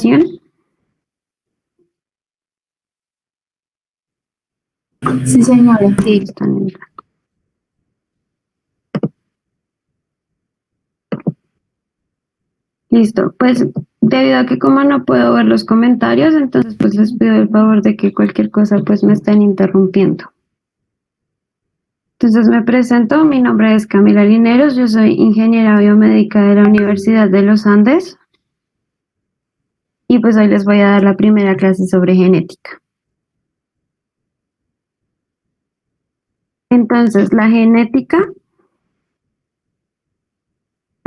generación. Sí, señora. Sí, están entrando. Listo, pues debido a que como no puedo ver los comentarios, entonces pues les pido el favor de que cualquier cosa pues me estén interrumpiendo. Entonces me presento, mi nombre es Camila Lineros, yo soy ingeniera biomédica de la Universidad de los Andes y pues hoy les voy a dar la primera clase sobre genética. Entonces, la genética...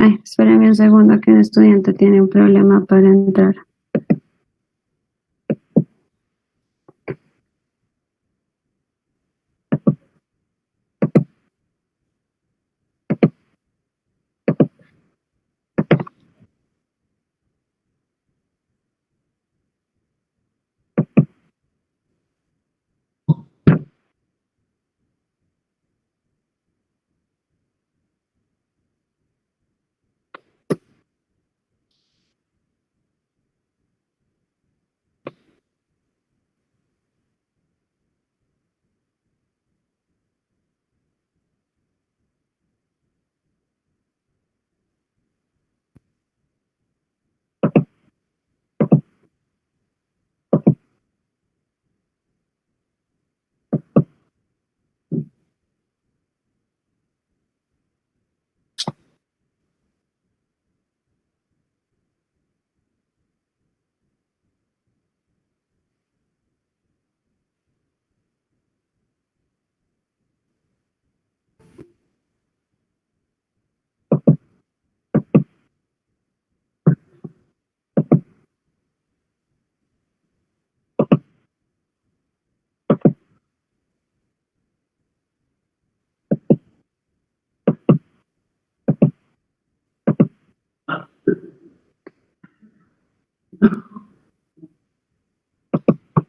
Ay, espérenme un segundo que un estudiante tiene un problema para entrar.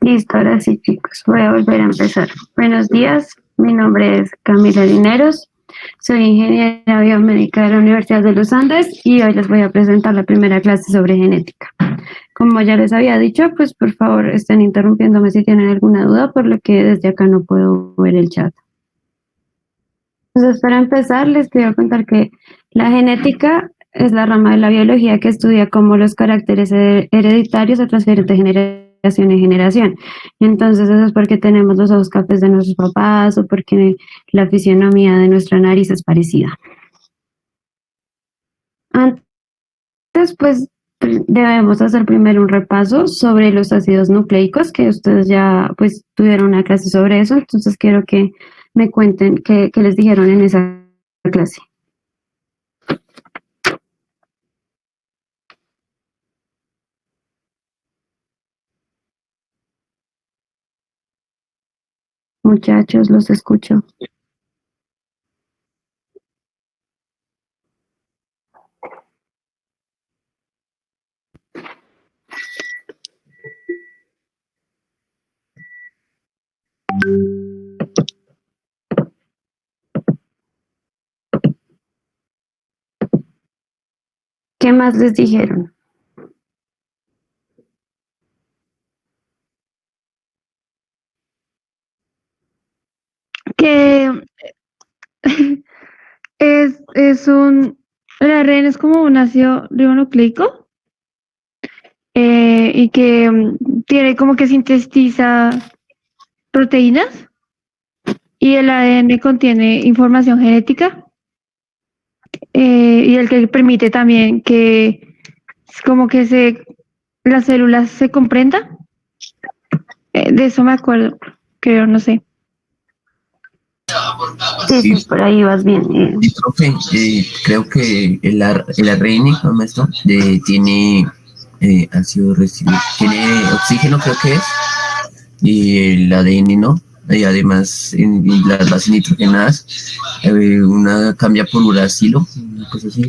Listo, ahora sí, chicos, voy a volver a empezar. Buenos días, mi nombre es Camila Lineros, soy ingeniera biomédica de la Universidad de los Andes y hoy les voy a presentar la primera clase sobre genética. Como ya les había dicho, pues por favor estén interrumpiéndome si tienen alguna duda, por lo que desde acá no puedo ver el chat. Entonces, para empezar, les quiero contar que la genética es la rama de la biología que estudia cómo los caracteres hereditarios se transfieren de generación en generación. Entonces, eso es porque tenemos los ojos cafés de nuestros papás o porque la fisionomía de nuestra nariz es parecida. Antes, pues, debemos hacer primero un repaso sobre los ácidos nucleicos, que ustedes ya, pues, tuvieron una clase sobre eso. Entonces, quiero que me cuenten qué les dijeron en esa clase. Muchachos, los escucho. ¿Qué más les dijeron? Que el ARN es como un ácido ribonucleico y que tiene como que sintetiza proteínas y el ADN contiene información genética y el que permite también que es como que las células se comprendan. De eso me acuerdo, creo, no sé. Sí, sí, por ahí vas bien. Sí, profe, creo que el ARN, ¿no, maestro? Tiene ácido residual, tiene oxígeno, creo que es, y el ADN no. Y además, en las bases nitrogenadas, una cambia por uracilo, una cosa así.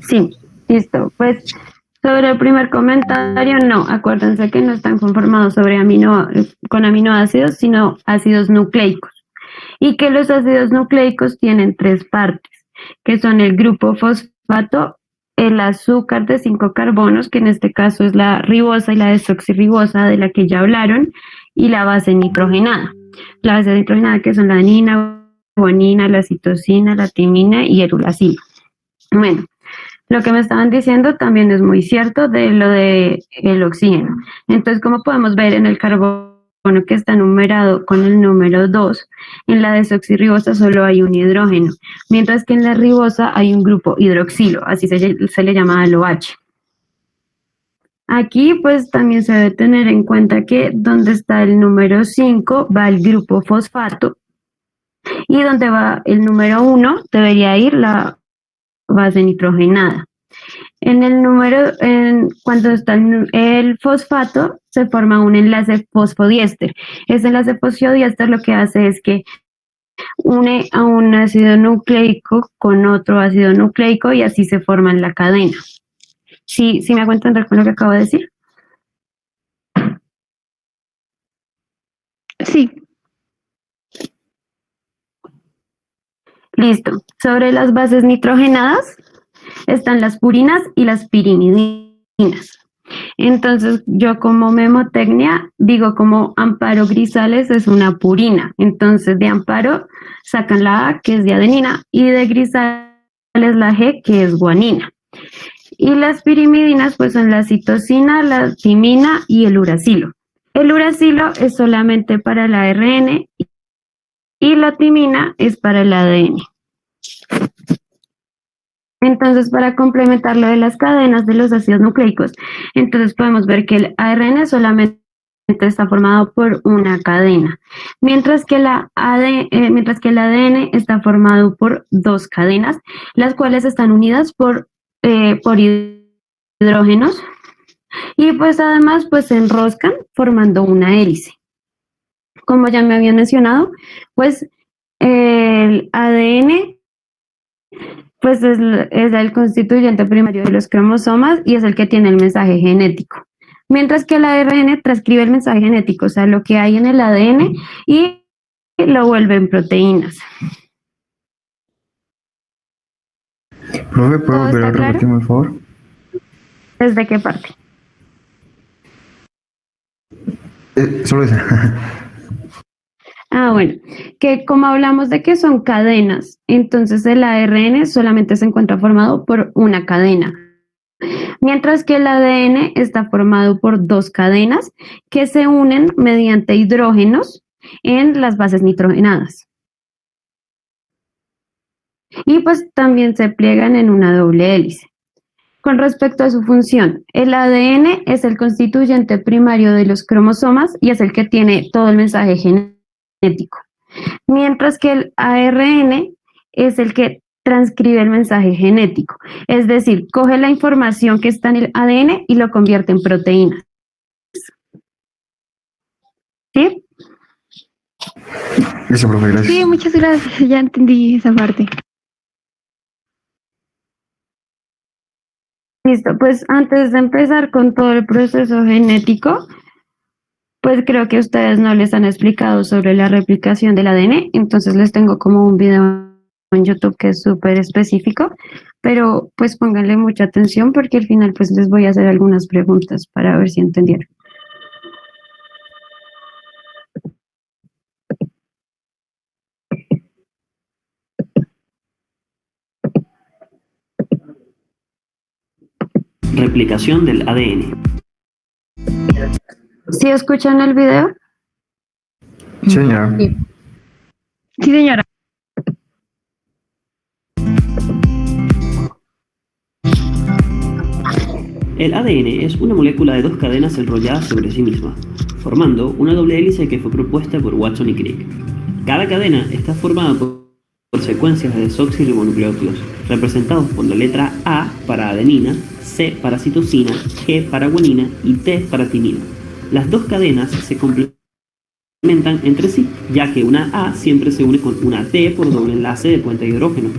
Sí, listo. Pues sobre el primer comentario, no, acuérdense que no están conformados con aminoácidos, sino ácidos nucleicos. Y que los ácidos nucleicos tienen tres partes, que son el grupo fosfato fosfato, el azúcar de 5 carbonos, que en este caso es la ribosa y la desoxirribosa de la que ya hablaron, y la base nitrogenada. La base nitrogenada que son la adenina, guanina, la citosina, la timina y el uracilo. Bueno, lo que me estaban diciendo también es muy cierto de lo de el oxígeno. Entonces, como podemos ver en el carbono que está numerado con el número 2, en la desoxirribosa solo hay un hidrógeno, mientras que en la ribosa hay un grupo hidroxilo, así se le llama al OH. Aquí pues también se debe tener en cuenta que donde está el número 5 va el grupo fosfato y donde va el número 1 debería ir la base nitrogenada. Cuando está el fosfato, se forma un enlace fosfodiéster. Ese enlace fosfodiéster lo que hace es que une a un ácido nucleico con otro ácido nucleico y así se forma en la cadena. ¿Sí me hago entender con lo que acabo de decir? Sí. Listo. Sobre las bases nitrogenadas están las purinas y las pirimidinas. Entonces, yo como memotecnia digo como Amparo Grisales es una purina. Entonces, de Amparo sacan la A, que es de adenina, y de Grisales la G, que es guanina. Y las pirimidinas, pues son la citosina, la timina y el uracilo. El uracilo es solamente para el ARN y la timina es para el ADN. Entonces, para complementar lo de las cadenas de los ácidos nucleicos, entonces podemos ver que el ARN solamente está formado por una cadena, mientras que el ADN está formado por 2 cadenas, las cuales están unidas por hidrógenos y pues además pues se enroscan formando una hélice. Como ya me habían mencionado, pues el ADN pues es el constituyente primario de los cromosomas y es el que tiene el mensaje genético. Mientras que el ARN transcribe el mensaje genético, o sea, lo que hay en el ADN y lo vuelve en proteínas. Profe, ¿puedo volver a repetir, por favor? ¿Desde qué parte? Solo esa. Bueno, que como hablamos de que son cadenas, entonces el ARN solamente se encuentra formado por una cadena, mientras que el ADN está formado por 2 cadenas que se unen mediante hidrógenos en las bases nitrogenadas. Y pues también se pliegan en una doble hélice. Con respecto a su función, el ADN es el constituyente primario de los cromosomas y es el que tiene todo el mensaje genético, mientras que el ARN es el que transcribe el mensaje genético, es decir, coge la información que está en el ADN y lo convierte en proteínas. ¿Sí? Eso, profe, gracias. Sí, muchas gracias. Ya entendí esa parte. Listo, pues antes de empezar con todo el proceso genético, pues creo que ustedes no les han explicado sobre la replicación del ADN, entonces les tengo como un video en YouTube que es súper específico, pero pues pónganle mucha atención porque al final pues les voy a hacer algunas preguntas para ver si entendieron. Replicación del ADN. ¿Sí escuchan el video? Señora. Sí, señora. El ADN es una molécula de 2 cadenas enrolladas sobre sí misma, formando una doble hélice que fue propuesta por Watson y Crick. Cada cadena está formada por secuencias de desoxirribonucleótidos, representados por la letra A para adenina, C para citosina, G para guanina y T para timina. Las 2 cadenas se complementan entre sí, ya que una A siempre se une con una T por doble enlace de puente de hidrógeno.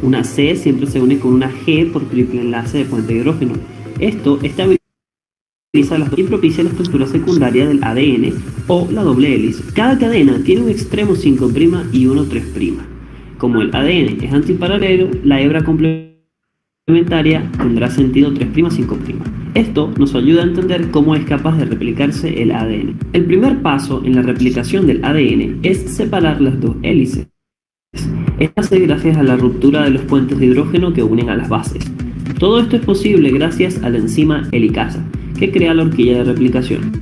Una C siempre se une con una G por triple enlace de puente de hidrógeno. Esto estabiliza las dos y propicia la estructura secundaria del ADN o la doble hélice. Cada cadena tiene un extremo 5' y uno 3'. Como el ADN es antiparalelo, la hebra complementaria complementaria tendrá sentido 3', 5'. Esto nos ayuda a entender cómo es capaz de replicarse el ADN. El primer paso en la replicación del ADN es separar las dos hélices. Esto se hace gracias a la ruptura de los puentes de hidrógeno que unen a las bases. Todo esto es posible gracias a la enzima helicasa, que crea la horquilla de replicación.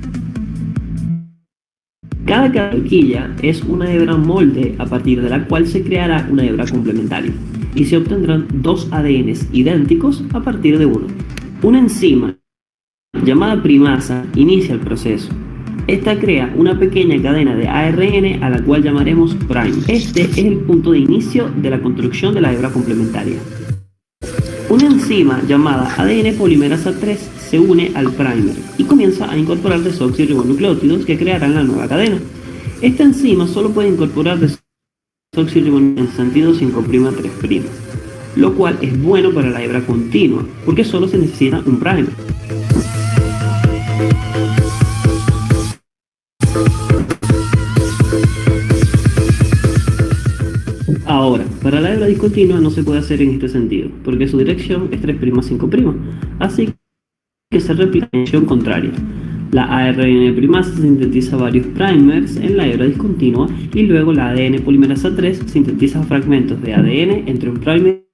Cada horquilla es una hebra molde a partir de la cual se creará una hebra complementaria, y se obtendrán dos ADNs idénticos a partir de uno. Una enzima llamada primasa inicia el proceso. Esta crea una pequeña cadena de ARN a la cual llamaremos prime. Este es el punto de inicio de la construcción de la hebra complementaria. Una enzima llamada ADN polimerasa 3 se une al primer y comienza a incorporar desoxirribonucleótidos que crearán la nueva cadena. Esta enzima solo puede incorporar desoxirribonucleótidos en sentido 5'3', lo cual es bueno para la hebra continua, porque solo se necesita un primer. Ahora, para la hebra discontinua no se puede hacer en este sentido, porque su dirección es 3', 5', así que se replica en dirección contraria. La ARN primasa sintetiza varios primers en la hebra discontinua y luego la ADN polimerasa 3 sintetiza fragmentos de ADN entre un primer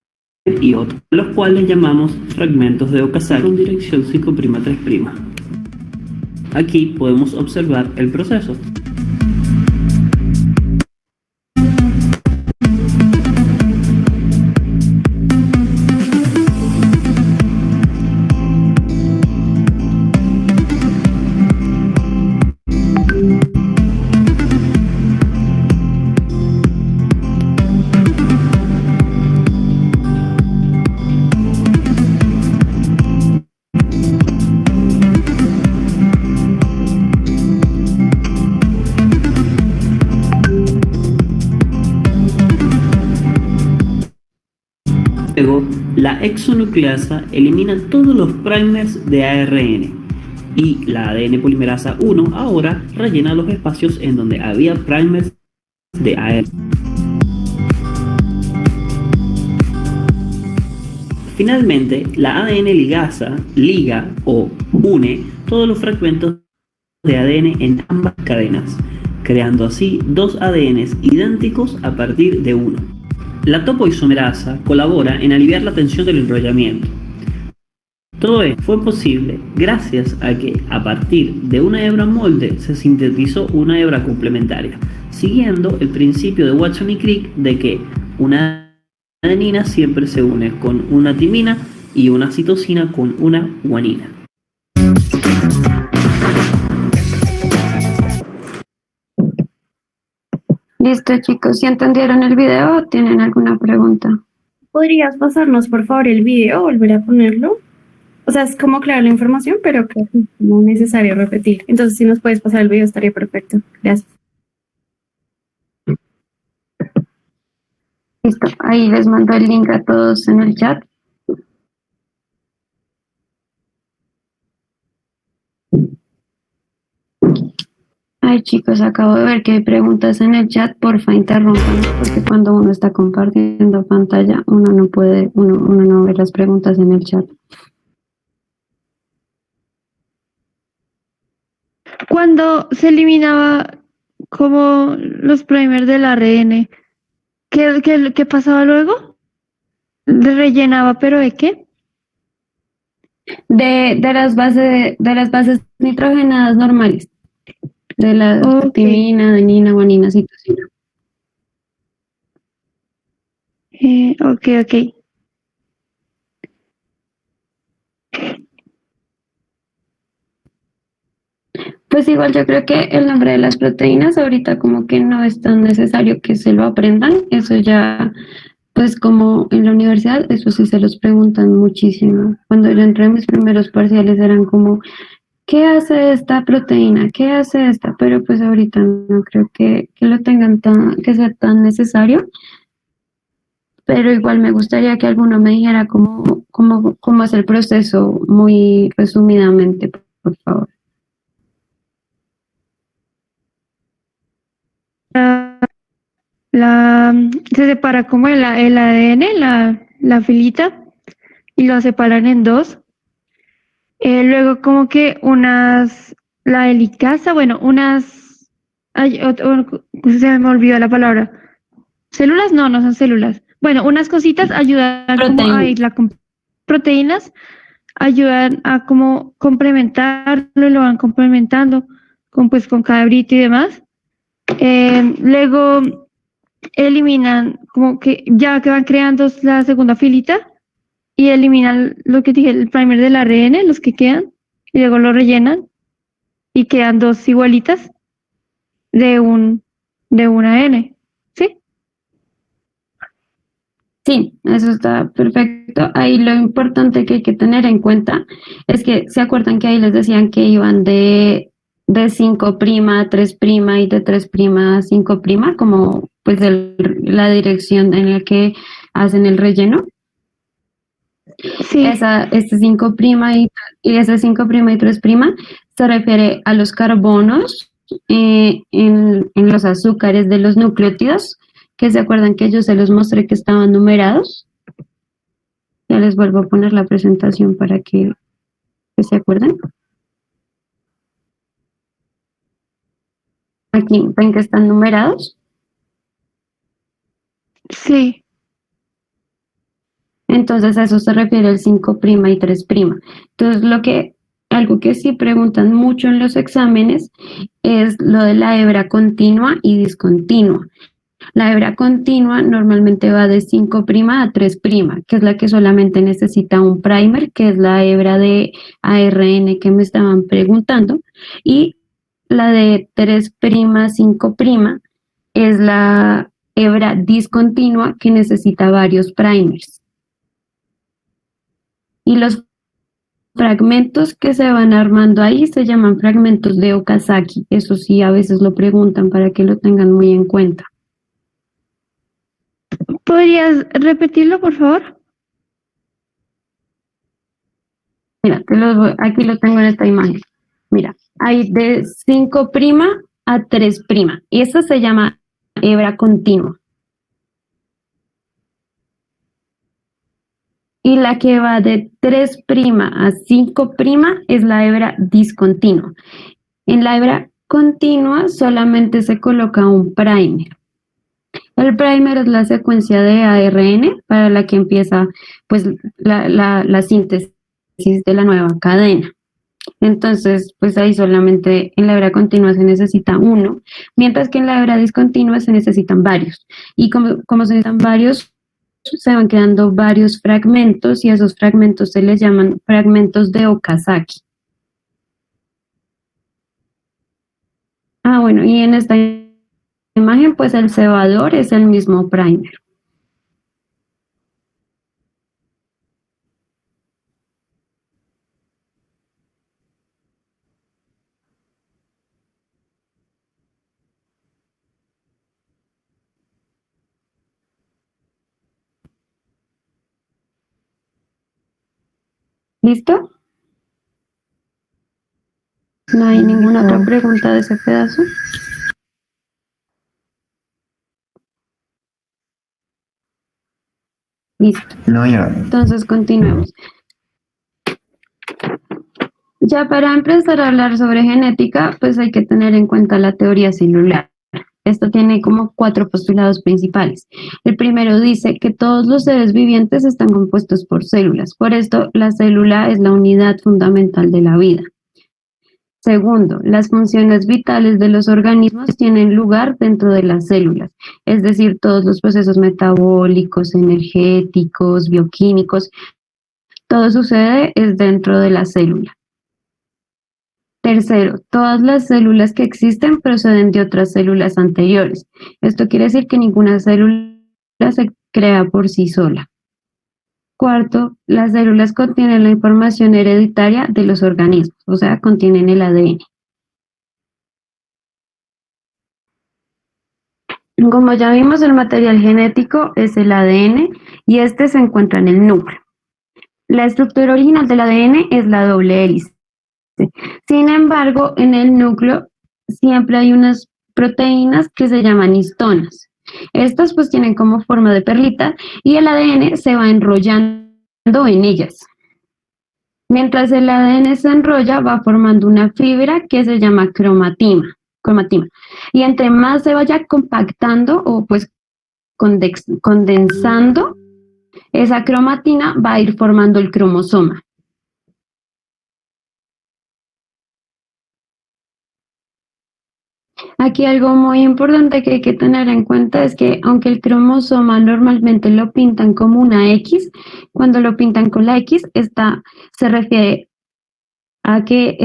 y otro, los cuales llamamos fragmentos de Okazaki con dirección 5'3'. Aquí podemos observar el proceso. Luego, la exonucleasa elimina todos los primers de ARN y la ADN polimerasa 1 ahora rellena los espacios en donde había primers de ARN. Finalmente, la ADN ligasa liga o une todos los fragmentos de ADN en ambas cadenas, creando así dos ADNs idénticos a partir de uno. La topoisomerasa colabora en aliviar la tensión del enrollamiento. Todo esto fue posible gracias a que, a partir de una hebra molde, se sintetizó una hebra complementaria, siguiendo el principio de Watson y Crick de que una adenina siempre se une con una timina y una citosina con una guanina. Listo, chicos. ¿Si entendieron el video o tienen alguna pregunta? ¿Podrías pasarnos, por favor, el video, volver a ponerlo? O sea, es como claro la información, pero que no es necesario repetir. Entonces, si nos puedes pasar el video, estaría perfecto. Gracias. Listo. Ahí les mando el link a todos en el chat. Ay, chicos, acabo de ver que hay preguntas en el chat. Porfa, interrumpan, porque cuando uno está compartiendo pantalla, uno no puede, uno no ve las preguntas en el chat. Cuando se eliminaba como los primers del ARN, ¿qué pasaba luego? ¿Rellenaba, pero de qué? De las bases nitrogenadas normales. De la timina, adenina, guanina, citosina. Ok. Pues igual yo creo que el nombre de las proteínas ahorita como que no es tan necesario que se lo aprendan. Eso ya, pues como en la universidad, eso sí se los preguntan muchísimo. Cuando yo entré en mis primeros parciales eran como, ¿qué hace esta proteína? ¿Qué hace esta? Pero pues ahorita no creo que lo tengan que sea tan necesario. Pero igual me gustaría que alguno me dijera cómo es el proceso muy resumidamente, por favor. Se separa como el ADN, la filita, y lo separan en dos. Luego como que la helicasa, bueno, se me olvidó la palabra. ¿Células? No, no son células. Bueno, unas cositas ayudan como a Proteínas. irla con proteínas, ayudan a como complementarlo, lo van complementando con cabrito y demás. Luego eliminan como que ya que van creando la segunda filita y eliminan lo que dije, el primer del ARN, los que quedan, y luego lo rellenan y quedan dos igualitas de una N, ¿sí? Sí, eso está perfecto. Ahí lo importante que hay que tener en cuenta es que se acuerdan que ahí les decían que iban de 5' a 3' y de 3' a 5', como pues la dirección en la que hacen el relleno. Sí, Este 5' y ese 5' y 3' se refiere a los carbonos en los azúcares de los nucleótidos, que se acuerdan que yo se los mostré que estaban numerados. Ya les vuelvo a poner la presentación para que se acuerden. Aquí ven que están numerados. sí. Entonces a eso se refiere el 5' y 3'. Entonces algo que sí preguntan mucho en los exámenes es lo de la hebra continua y discontinua. La hebra continua normalmente va de 5' a 3', que es la que solamente necesita un primer, que es la hebra de ARN que me estaban preguntando, y la de 3', 5' es la hebra discontinua que necesita varios primers. Y los fragmentos que se van armando ahí se llaman fragmentos de Okazaki. Eso sí, a veces lo preguntan para que lo tengan muy en cuenta. ¿Podrías repetirlo, por favor? Mira, aquí lo tengo en esta imagen. Mira, hay de 5' a 3'. Y eso se llama hebra continua. Y la que va de 3' a 5' es la hebra discontinua. En la hebra continua solamente se coloca un primer. El primer es la secuencia de ARN para la que empieza pues la síntesis de la nueva cadena. Entonces, pues ahí solamente en la hebra continua se necesita uno, mientras que en la hebra discontinua se necesitan varios. Y como se necesitan varios, se van quedando varios fragmentos y a esos fragmentos se les llaman fragmentos de Okazaki. Bueno, y en esta imagen, pues el cebador es el mismo primer. ¿Listo? ¿No hay ninguna otra pregunta de ese pedazo? Listo. No, ya. Entonces continuemos. Ya para empezar a hablar sobre genética, pues hay que tener en cuenta la teoría celular. Esto tiene como 4 postulados principales. El primero dice que todos los seres vivientes están compuestos por células. Por esto, la célula es la unidad fundamental de la vida. Segundo, las funciones vitales de los organismos tienen lugar dentro de las células, es decir, todos los procesos metabólicos, energéticos, bioquímicos, todo sucede es dentro de la célula. Tercero, todas las células que existen proceden de otras células anteriores. Esto quiere decir que ninguna célula se crea por sí sola. Cuarto, las células contienen la información hereditaria de los organismos, o sea, contienen el ADN. Como ya vimos, el material genético es el ADN y este se encuentra en el núcleo. La estructura original del ADN es la doble hélice. Sin embargo, en el núcleo siempre hay unas proteínas que se llaman histonas. Estas pues tienen como forma de perlita y el ADN se va enrollando vainillas. Mientras el ADN se enrolla, va formando una fibra que se llama cromatina. Y entre más se vaya compactando o pues condensando, esa cromatina va a ir formando el cromosoma. Aquí algo muy importante que hay que tener en cuenta es que aunque el cromosoma normalmente lo pintan como una X, cuando lo pintan con la X, se refiere a que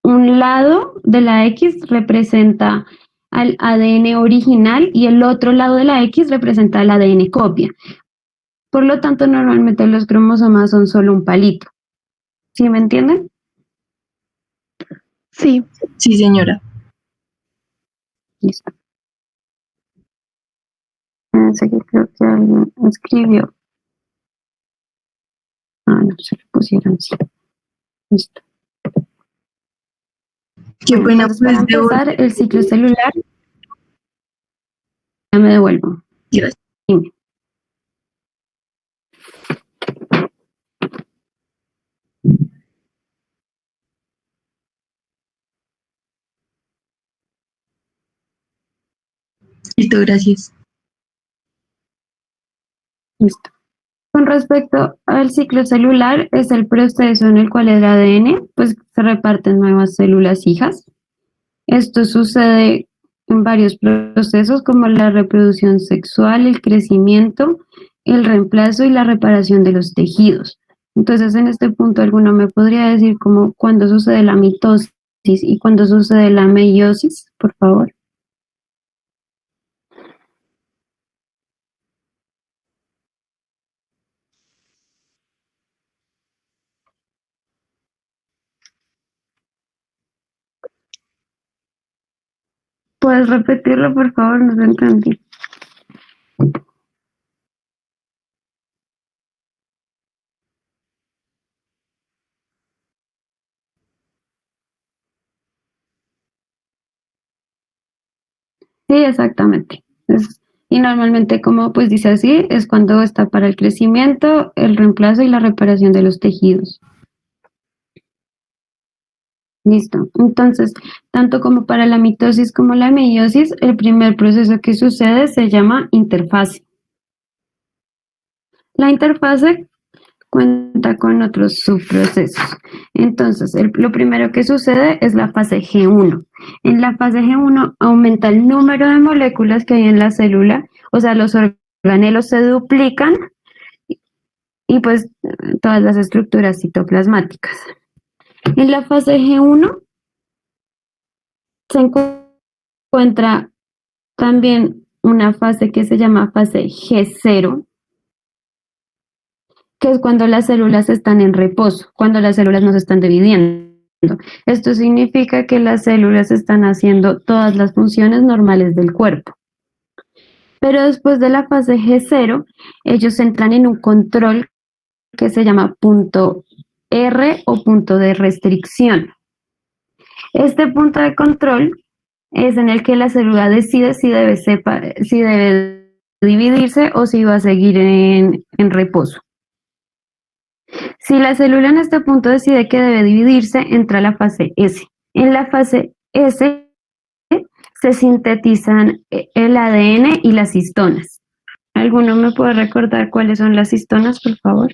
un lado de la X representa al ADN original y el otro lado de la X representa al ADN copia. Por lo tanto, normalmente los cromosomas son solo un palito. ¿Sí me entienden? Sí. Sí, señora. Listo. Pensé que creo que alguien escribió. Ah, no, se lo pusieron así. Listo. Qué Bueno, pena, entonces, para pues, empezar, el ciclo celular, ya me devuelvo. Dios. Dime. Listo, gracias. Listo. Con respecto al ciclo celular, es el proceso en el cual el ADN pues, se reparte en nuevas células hijas. Esto sucede en varios procesos como la reproducción sexual, el crecimiento, el reemplazo y la reparación de los tejidos. Entonces, en este punto, ¿alguno me podría decir como cuándo sucede la mitosis y cuándo sucede la meiosis, por favor? ¿Puedes repetirlo, por favor? No lo entendí. Sí, exactamente. Y normalmente, como pues dice así, es cuando está para el crecimiento, el reemplazo y la reparación de los tejidos. Listo. Entonces, tanto como para la mitosis como la meiosis, el primer proceso que sucede se llama interfase. La interfase cuenta con otros subprocesos. Entonces, lo primero que sucede es la fase G1. En la fase G1 aumenta el número de moléculas que hay en la célula, o sea, los organelos se duplican y pues todas las estructuras citoplasmáticas. En la fase G1 se encuentra también una fase que se llama fase G0, que es cuando las células están en reposo, cuando las células no se están dividiendo. Esto significa que las células están haciendo todas las funciones normales del cuerpo. Pero después de la fase G0, ellos entran en un control que se llama punto R o punto de restricción. Este punto de control es en el que la célula decide si debe dividirse o si va a seguir en reposo. Si la célula en este punto decide que debe dividirse, entra a la fase S. En la fase S se sintetizan el ADN y las histonas. ¿Alguno me puede recordar cuáles son las histonas, por favor?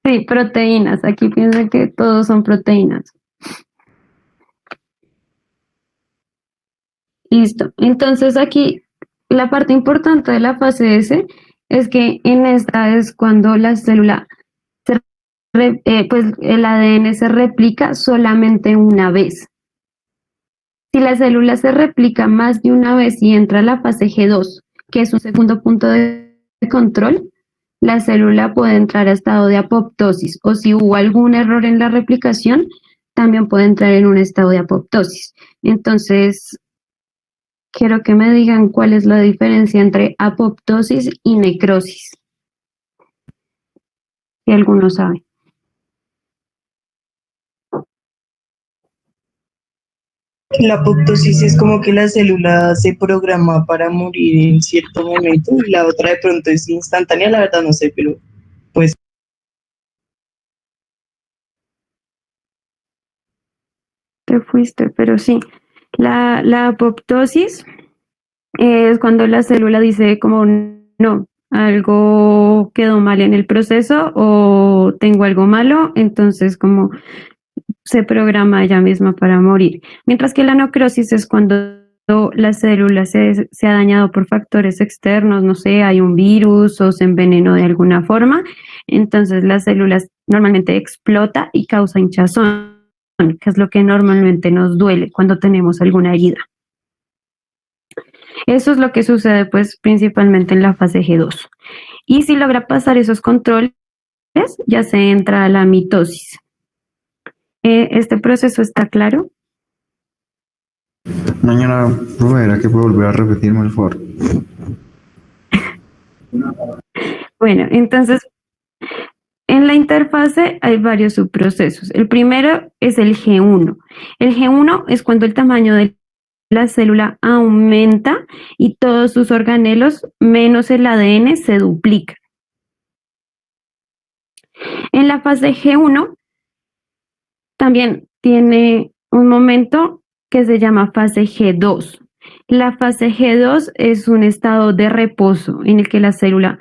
Sí, proteínas. Aquí piensan que todos son proteínas. Listo. Entonces aquí la parte importante de la fase S es que en esta es cuando la célula, pues el ADN se replica solamente una vez. Si la célula se replica más de una vez y entra a la fase G2, que es un segundo punto de control, la célula puede entrar a estado de apoptosis o si hubo algún error en la replicación, también puede entrar en un estado de apoptosis. Entonces, quiero que me digan cuál es la diferencia entre apoptosis y necrosis. Si alguno sabe. La apoptosis es como que la célula se programa para morir en cierto momento y la otra de pronto es instantánea, la verdad no sé, pero pues Te fuiste, pero sí. La apoptosis es cuando la célula dice como no, algo quedó mal en el proceso o tengo algo malo, entonces como se programa ella misma para morir. Mientras que la necrosis es cuando la célula se ha dañado por factores externos, no sé, hay un virus o se envenenó de alguna forma, entonces la célula normalmente explota y causa hinchazón, que es lo que normalmente nos duele cuando tenemos alguna herida. Eso es lo que sucede pues principalmente en la fase G2. Y si logra pasar esos controles, ya se entra a la mitosis. ¿Este proceso está claro? Mañana, profe, ¿era que puedo volver a repetirme el favor? Bueno, entonces en la interfase hay varios subprocesos. El primero es el G1. El G1 es cuando el tamaño de la célula aumenta y todos sus organelos, menos el ADN, se duplican. En la fase G1 también tiene un momento que se llama fase G2. La fase G2 es un estado de reposo en el que la célula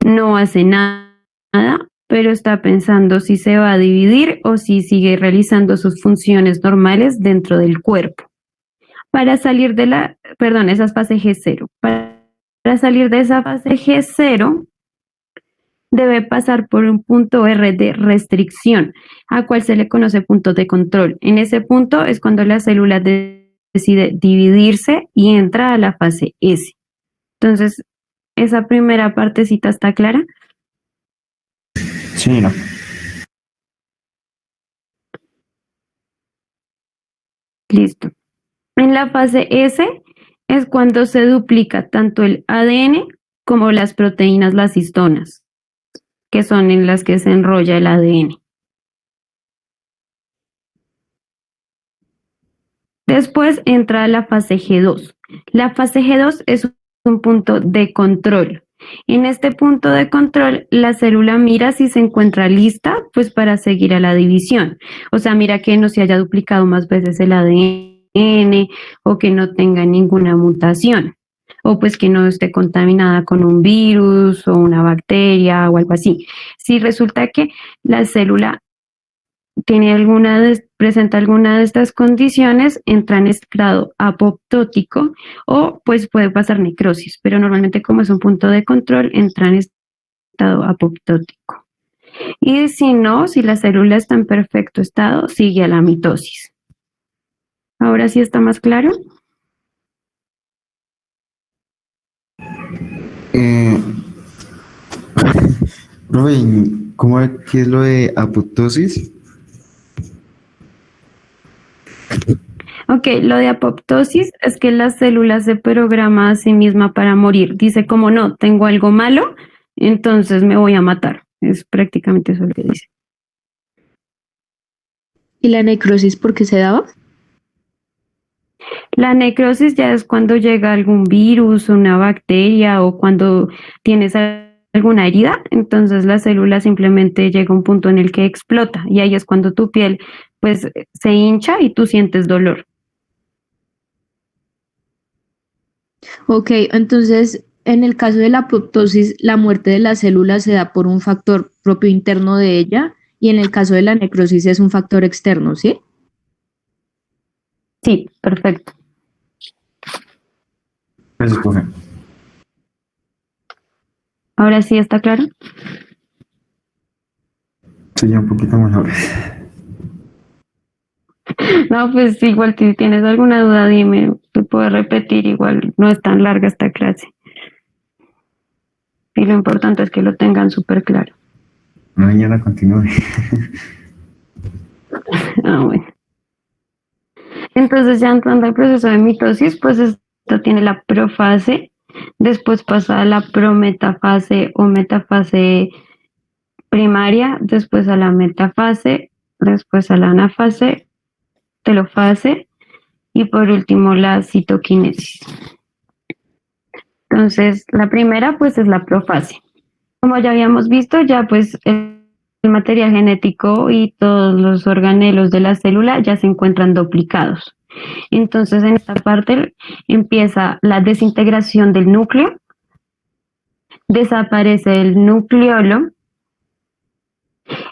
no hace nada, pero está pensando si se va a dividir o si sigue realizando sus funciones normales dentro del cuerpo. Para salir de esa es fase G0. Para salir de esa fase G0, debe pasar por un punto R de restricción, a cual se le conoce punto de control. En ese punto es cuando la célula decide dividirse y entra a la fase S. Entonces, ¿esa primera partecita está clara? Sí, no. Listo. En la fase S es cuando se duplica tanto el ADN como las proteínas, las histonas, que son en las que se enrolla el ADN. Después entra la fase G2. La fase G2 es un punto de control. En este punto de control, la célula mira si se encuentra lista, pues para seguir a la división. O sea, mira que no se haya duplicado más veces el ADN o que no tenga ninguna mutación, o pues que no esté contaminada con un virus o una bacteria o algo así. Si resulta que la célula presenta alguna de estas condiciones, entra en estado apoptótico o pues puede pasar necrosis, pero normalmente como es un punto de control, entra en estado apoptótico. Y si no, si la célula está en perfecto estado, sigue a la mitosis. ¿Ahora sí está más claro? Profe, ¿qué es lo de apoptosis? Ok, lo de apoptosis es que la célula se programa a sí misma para morir. Dice como no, tengo algo malo, entonces me voy a matar. Es prácticamente eso lo que dice. ¿Y la necrosis por qué se daba? La necrosis ya es cuando llega algún virus, una bacteria o cuando tienes alguna herida, entonces la célula simplemente llega a un punto en el que explota y ahí es cuando tu piel pues se hincha y tú sientes dolor. Ok, entonces en el caso de la apoptosis, la muerte de la célula se da por un factor propio interno de ella y en el caso de la necrosis es un factor externo, ¿sí? Sí, perfecto. Gracias, profe. ¿Ahora sí está claro? Sí, ya un poquito mejor. No, pues igual si tienes alguna duda, dime, te puedo repetir, igual no es tan larga esta clase. Y lo importante es que lo tengan súper claro. Mañana continúe. Ah, bueno. Entonces ya entrando al proceso de mitosis, pues es Esto tiene la profase, después pasa a la prometafase o metafase primaria, después a la metafase, después a la anafase, telofase y por último la citoquinesis. Entonces, la primera pues es la profase. Como ya habíamos visto, ya pues el material genético y todos los organelos de la célula ya se encuentran duplicados. Entonces, en esta parte empieza la desintegración del núcleo, desaparece el nucleolo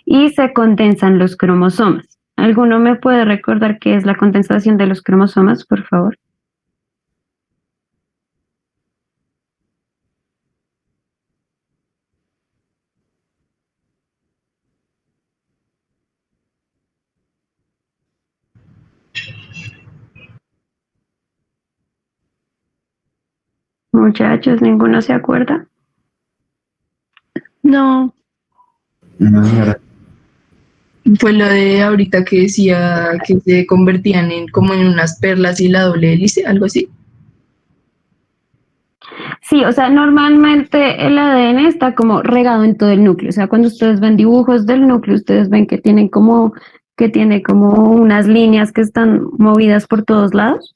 y se condensan los cromosomas. ¿Alguno me puede recordar qué es la condensación de los cromosomas, por favor? Muchachos, ¿ninguno se acuerda? No, No, señora. Fue lo de ahorita que decía que se convertían en como en unas perlas y la doble hélice, algo así. Sí, o sea, normalmente el ADN está como regado en todo el núcleo. O sea, cuando ustedes ven dibujos del núcleo, ustedes ven que tienen que tiene como unas líneas que están movidas por todos lados.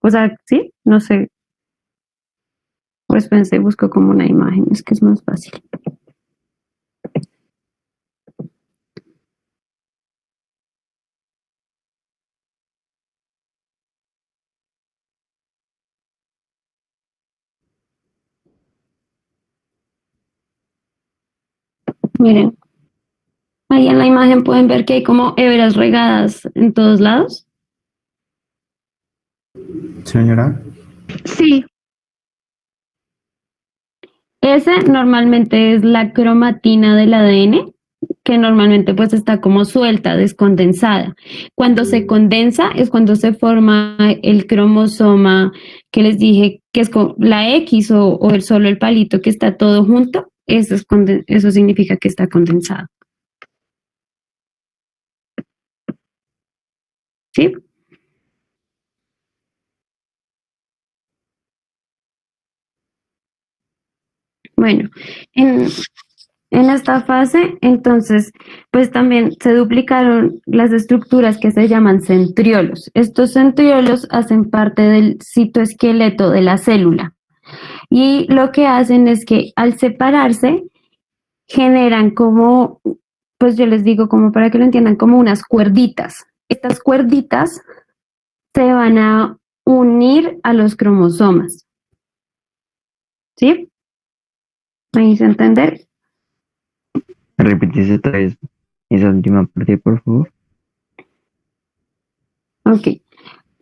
O sea, sí, no sé. Pues pensé, busco como una imagen, es que es más fácil. Miren, ahí en la imagen pueden ver que hay como hebras regadas en todos lados. Señora. sí, Ese normalmente es la cromatina del ADN, que normalmente pues está como suelta, descondensada. Cuando se condensa es cuando se forma el cromosoma que les dije que es la X o solo el palito que está todo junto. Eso significa que está condensado. ¿Sí? Bueno, en esta fase, entonces, pues también se duplicaron las estructuras que se llaman centriolos. Estos centriolos hacen parte del citoesqueleto de la célula y lo que hacen es que al separarse generan como, pues yo les digo como para que lo entiendan, como unas cuerditas. Estas cuerditas se van a unir a los cromosomas. ¿Sí? ¿Me hice entender? Repítese otra vez esa última parte, por favor. Ok.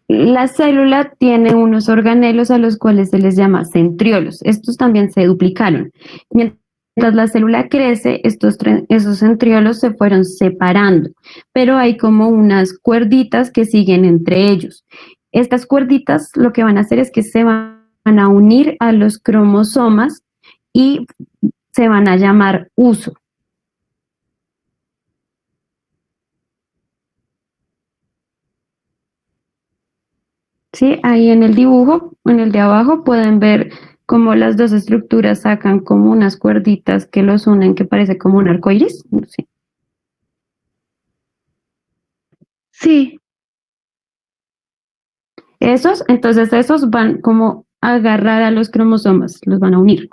La célula tiene unos organelos a los cuales se les llama centriolos. Estos también se duplicaron. Mientras la célula crece, esos centriolos se fueron separando, pero hay como unas cuerditas que siguen entre ellos. Estas cuerditas lo que van a hacer es que se van a unir a los cromosomas y se van a llamar uso. Sí, ahí en el dibujo, en el de abajo, pueden ver cómo las dos estructuras sacan como unas cuerditas que los unen, que parece como un arco iris. Sí. sí. Entonces esos van como a agarrar a los cromosomas, los van a unir.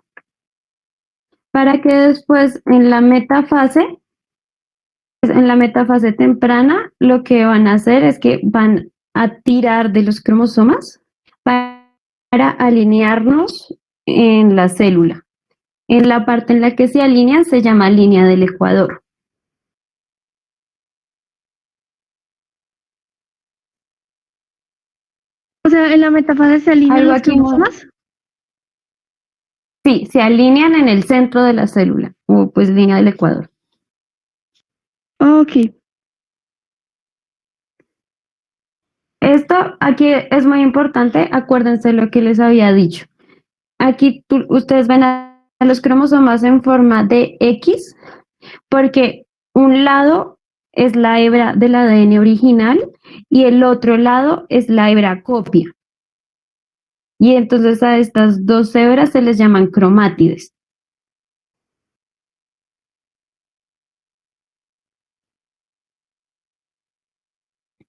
Para que después en la metafase temprana, lo que van a hacer es que van a tirar de los cromosomas para alinearnos en la célula. En la parte en la que se alinean se llama línea del ecuador. O sea, en la metafase se alinean Algo los aquí muy- cromosomas. Sí, se alinean en el centro de la célula, o pues línea del ecuador. Ok, Esto aquí es muy importante, acuérdense lo que les había dicho. Aquí ustedes ven a los cromosomas en forma de X, porque un lado es la hebra del ADN original y el otro lado es la hebra copia. Y entonces a estas dos hebras se les llaman cromátides.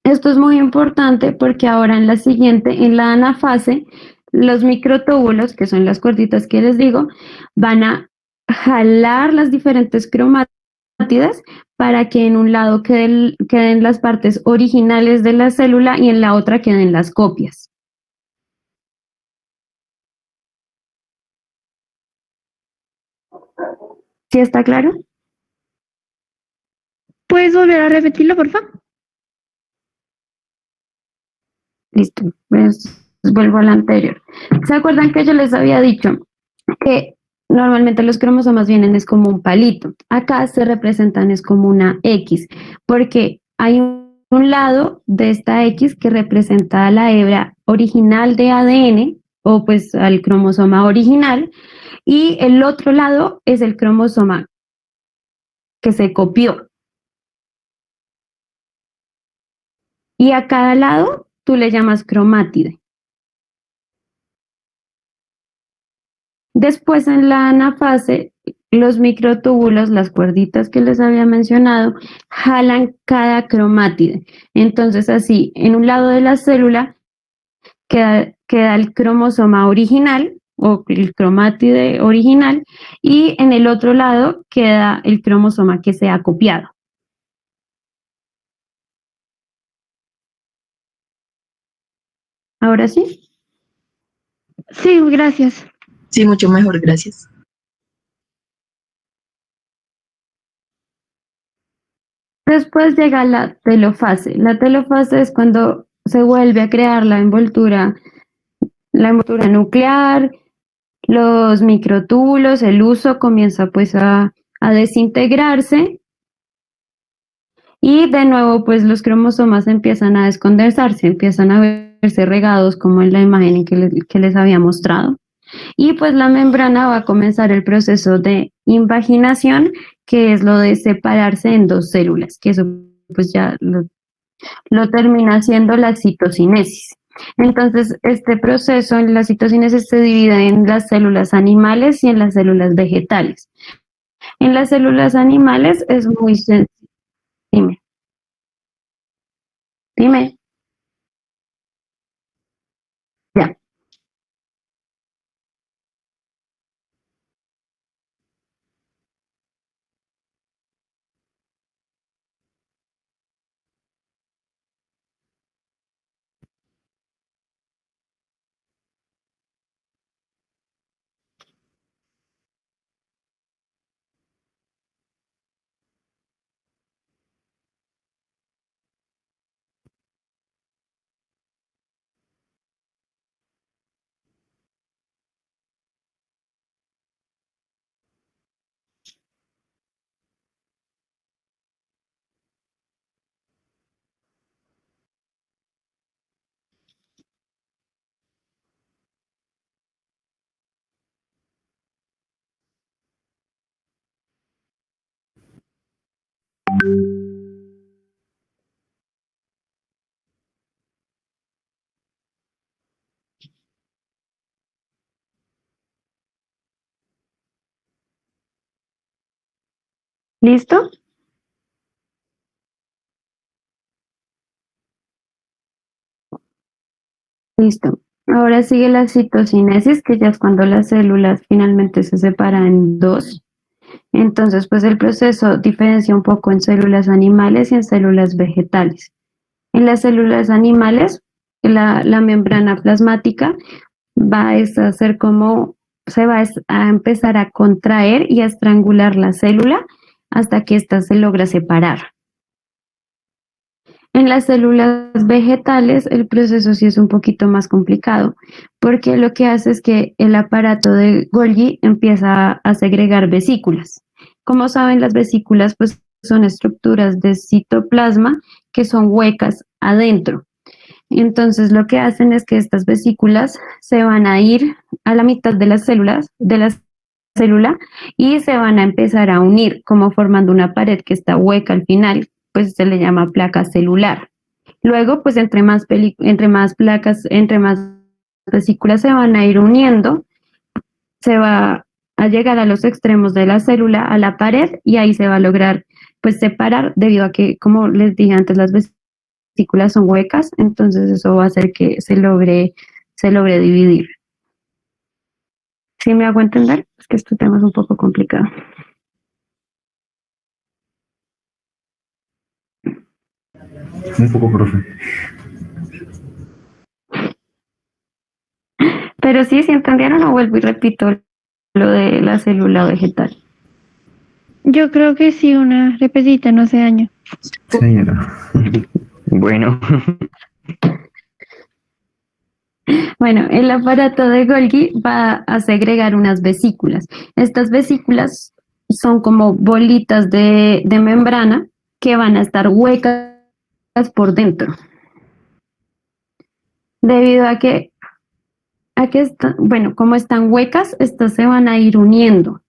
Esto es muy importante porque ahora en la siguiente, en la anafase, los microtúbulos, que son las cuerditas que les digo, van a jalar las diferentes cromátidas para que en un lado queden las partes originales de la célula y en la otra queden las copias. ¿Sí está claro? ¿Puedes volver a repetirlo, por favor? Listo, pues vuelvo al anterior. ¿Se acuerdan que yo les había dicho que normalmente los cromosomas vienen es como un palito? Acá se representan es como una X, porque hay un lado de esta X que representa a la hebra original de ADN o pues al cromosoma original y el otro lado es el cromosoma que se copió. Y a cada lado tú le llamas cromátide. Después en la anafase, los microtúbulos, las cuerditas que les había mencionado, jalan cada cromátide. Entonces así, en un lado de la célula queda el cromosoma original o el cromátide original y en el otro lado queda el cromosoma que se ha copiado. ¿Ahora sí? Sí, gracias. Sí, mucho mejor, gracias. Después llega la telofase. La telofase es cuando se vuelve a crear la envoltura nuclear, los microtúbulos, el uso comienza pues a desintegrarse y de nuevo pues los cromosomas empiezan a descondensarse, empiezan a verse regados como en la imagen que les había mostrado. Y pues la membrana va a comenzar el proceso de invaginación, que es lo de separarse en dos células, que eso pues ya lo termina haciendo la citocinesis. Entonces, este proceso en la citocinesis se divide en las células animales y en las células vegetales. En las células animales es muy sencillo. Dime. Dime. Ya. ¿Listo? Listo. Ahora sigue la citocinesis, que ya es cuando las células finalmente se separan en dos. Entonces, pues el proceso diferencia un poco en células animales y en células vegetales. En las células animales, la membrana plasmática va a hacer como, se va a empezar a contraer y a estrangular la célula hasta que ésta se logra separar. En las células vegetales el proceso sí es un poquito más complicado, porque lo que hace es que el aparato de Golgi empieza a segregar vesículas. Como saben, las vesículas pues son estructuras de citoplasma que son huecas adentro. Entonces lo que hacen es que estas vesículas se van a ir a la mitad de las células, de la célula, y se van a empezar a unir como formando una pared que está hueca al final, pues se le llama placa celular. Luego, pues entre más placas, entre más vesículas se van a ir uniendo, se va a llegar a los extremos de la célula, a la pared, y ahí se va a lograr pues separar, debido a que, como les dije antes, las vesículas son huecas, entonces eso va a hacer que se logre dividir. ¿Sí me hago entender? Es que este tema es un poco complicado. Un poco, profe. Pero sí, si entendieron, no vuelvo y repito lo de la célula vegetal. Yo creo que sí, una repetita no hace daño. Señora. Bueno, Bueno, el aparato de Golgi va a segregar unas vesículas. Estas vesículas son como bolitas de membrana que van a estar huecas por dentro. Debido a que como están huecas, estas se van a ir uniendo.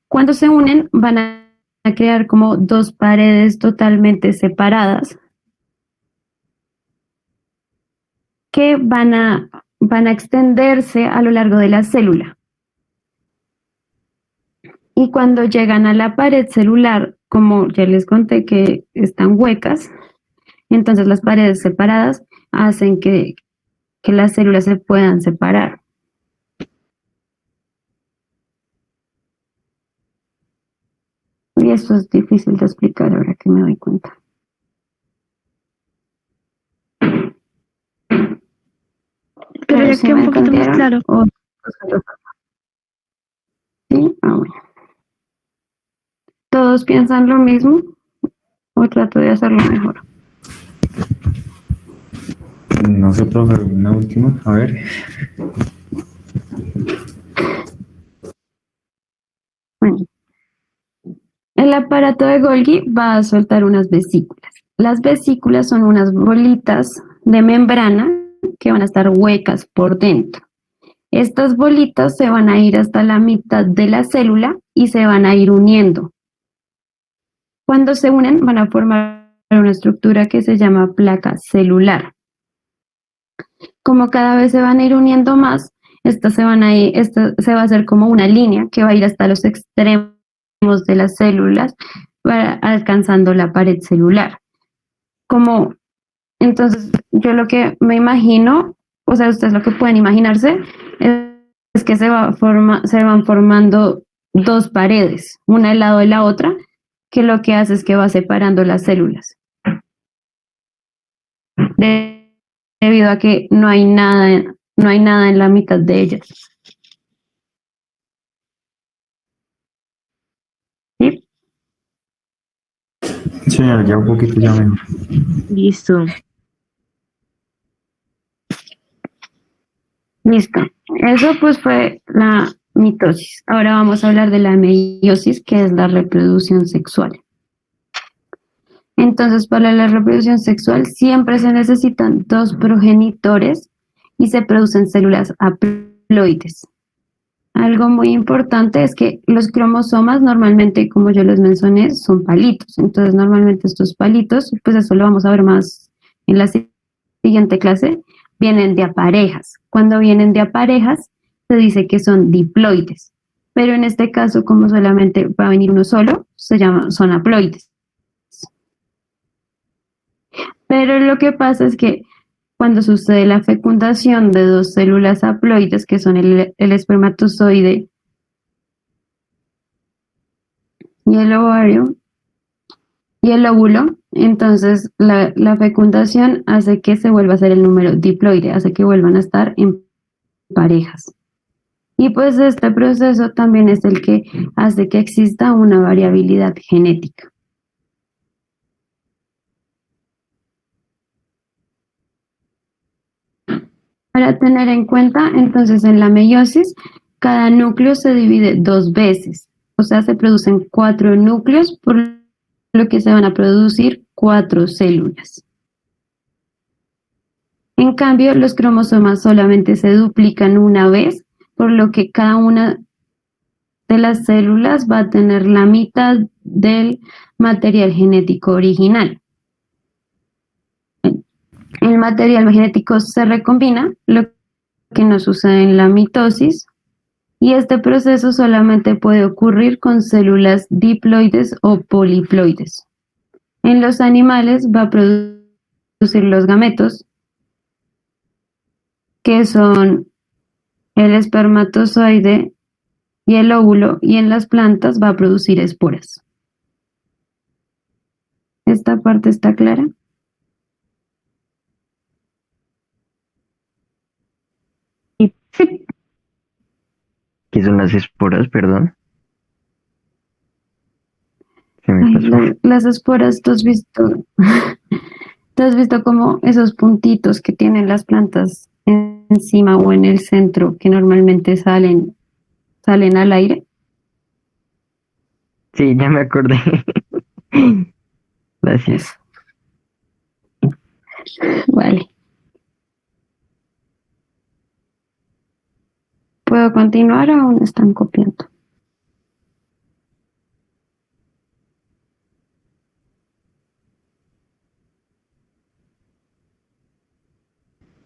Cuando se unen, van a crear como dos paredes totalmente separadas que van a extenderse a lo largo de la célula. Y cuando llegan a la pared celular, como ya les conté que están huecas, entonces las paredes separadas hacen que las células se puedan separar. Y eso es difícil de explicar ahora que me doy cuenta. Pero ya ¿sí quedó me un poquito más entendieron? claro. ¿Sí? Bueno. ¿Todos piensan lo mismo? ¿O trato de hacerlo mejor? No sé, profe, una última. A ver. Bueno. El aparato de Golgi va a soltar unas vesículas. Las vesículas son unas bolitas de membrana que van a estar huecas por dentro. Estas bolitas se van a ir hasta la mitad de la célula y se van a ir uniendo. Cuando se unen, van a formar una estructura que se llama placa celular. Como cada vez se van a ir uniendo más, esta se va a hacer como una línea que va a ir hasta los extremos de las células, alcanzando la pared celular. Entonces, yo lo que me imagino, o sea, ustedes lo que pueden imaginarse, es que se van formando dos paredes, una al lado de la otra, que lo que hace es que va separando las células. Debido a que no hay nada en la mitad de ellas. ¿Sí? Señora, ya un poquito ya mejor. Listo. Listo. Eso pues fue la mitosis. Ahora vamos a hablar de la meiosis, que es la reproducción sexual. Entonces, para la reproducción sexual siempre se necesitan dos progenitores y se producen células haploides. Algo muy importante es que los cromosomas normalmente, como yo les mencioné, son palitos. Entonces, normalmente estos palitos, pues eso lo vamos a ver más en la siguiente clase, vienen de aparejas. Cuando vienen de aparejas, se dice que son diploides. Pero en este caso, como solamente va a venir uno solo, son haploides. Pero lo que pasa es que cuando sucede la fecundación de dos células haploides, que son el espermatozoide y el ovario y el óvulo, entonces la fecundación hace que se vuelva a hacer el número diploide, hace que vuelvan a estar en parejas. Y pues este proceso también es el que hace que exista una variabilidad genética. Para tener en cuenta, entonces en la meiosis, cada núcleo se divide dos veces, o sea, se producen 4 núcleos, por lo que se van a producir 4 células. En cambio, los cromosomas solamente se duplican una vez, por lo que cada una de las células va a tener la mitad del material genético original. El material genético se recombina, lo que no sucede en la mitosis, y este proceso solamente puede ocurrir con células diploides o poliploides. En los animales va a producir los gametos, que son el espermatozoide y el óvulo, y en las plantas va a producir esporas. ¿Esta parte está clara? Sí. ¿Qué son las esporas, perdón? Se me Ay, pasó. las esporas, ¿tú has visto como esos puntitos que tienen las plantas encima o en el centro que normalmente salen al aire? Sí, ya me acordé. Gracias. Eso, vale. ¿Puedo continuar o aún están copiando?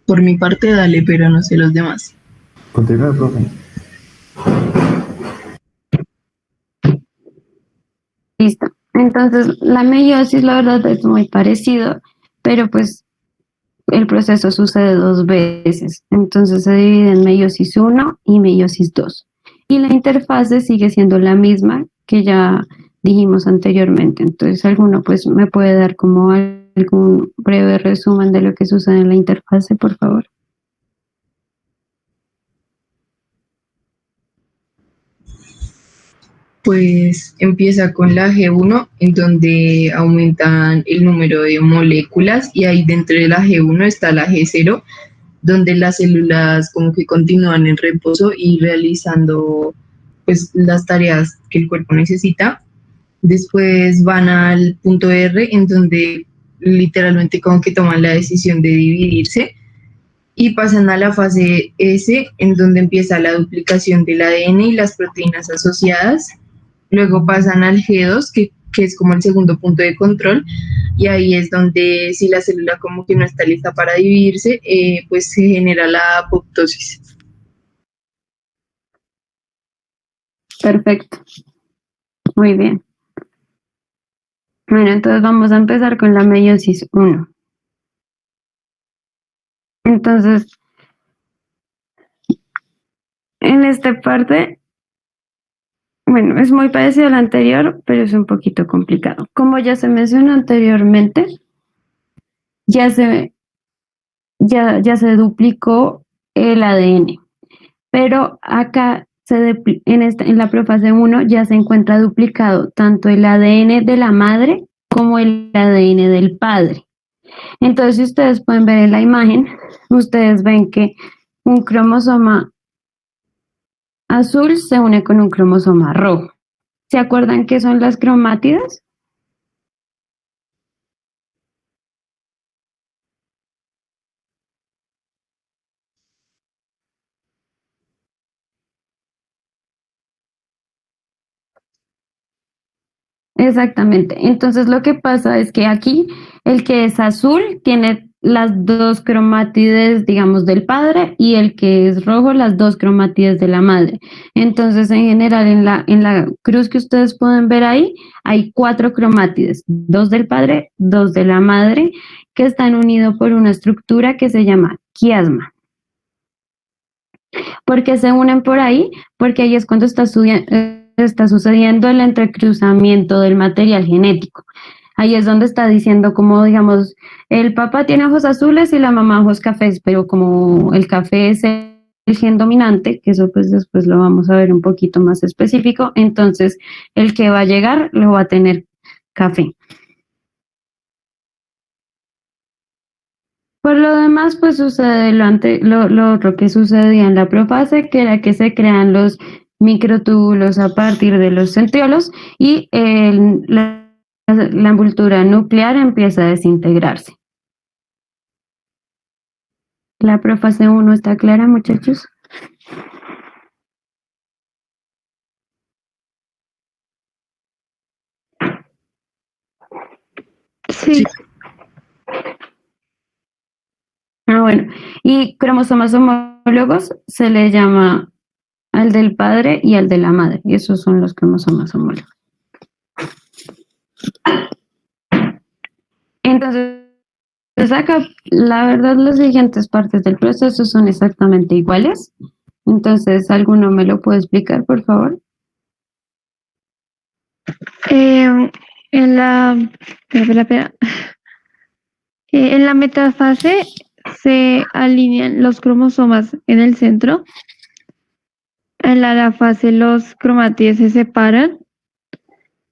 Por mi parte, dale, pero no sé los demás. Continúa, profe. Listo. Entonces, la meiosis, la verdad, es muy parecido, pero pues el proceso sucede dos veces. Entonces, se divide en meiosis 1 y meiosis 2. Y la interfase sigue siendo la misma que ya dijimos anteriormente. Entonces, ¿alguno pues me puede dar como algún breve resumen de lo que sucede en la interfase, por favor? Pues empieza con la G1, en donde aumentan el número de moléculas y ahí dentro de la G1 está la G0, donde las células como que continúan en reposo y realizando pues las tareas que el cuerpo necesita. Después van al punto R, en donde literalmente como que toman la decisión de dividirse y pasan a la fase S, en donde empieza la duplicación del ADN y las proteínas asociadas. Luego pasan al G2, que es como el segundo punto de control, y ahí es donde si la célula como que no está lista para dividirse, pues se genera la apoptosis. Perfecto. Muy bien. Bueno, entonces vamos a empezar con la meiosis 1. Entonces, en esta parte, bueno, es muy parecido a la anterior, pero es un poquito complicado. Como ya se mencionó anteriormente, ya se, ya se duplicó el ADN, pero acá en la profase 1 ya se encuentra duplicado tanto el ADN de la madre como el ADN del padre. Entonces, si ustedes pueden ver en la imagen, ustedes ven que un cromosoma azul se une con un cromosoma rojo. ¿Se acuerdan qué son las cromátidas? Exactamente. Entonces lo que pasa es que aquí el que es azul tiene las dos cromátides, digamos, del padre y el que es rojo las dos cromátides de la madre. Entonces, en general, en la cruz que ustedes pueden ver ahí, hay 4 cromátides, 2 del padre, 2 de la madre, que están unidos por una estructura que se llama quiasma. ¿Por qué se unen por ahí? Porque ahí es cuando está sucediendo el entrecruzamiento del material genético. Ahí es donde está diciendo como, digamos, el papá tiene ojos azules y la mamá ojos cafés, pero como el café es el gen dominante, que eso pues después lo vamos a ver un poquito más específico, entonces el que va a llegar lo va a tener café. Por lo demás, pues sucede lo otro que sucedía en la profase, que era que se crean los microtúbulos a partir de los centriolos y la envoltura nuclear empieza a desintegrarse. ¿La profase 1 está clara, muchachos? Sí. bueno. Y cromosomas homólogos se le llama al del padre y al de la madre. Y esos son los cromosomas homólogos. Entonces, acá, la verdad, las siguientes partes del proceso son exactamente iguales. Entonces, ¿alguno me lo puede explicar, por favor? En la, espera. En la metafase se alinean los cromosomas en el centro. En la anafase los cromátides se separan.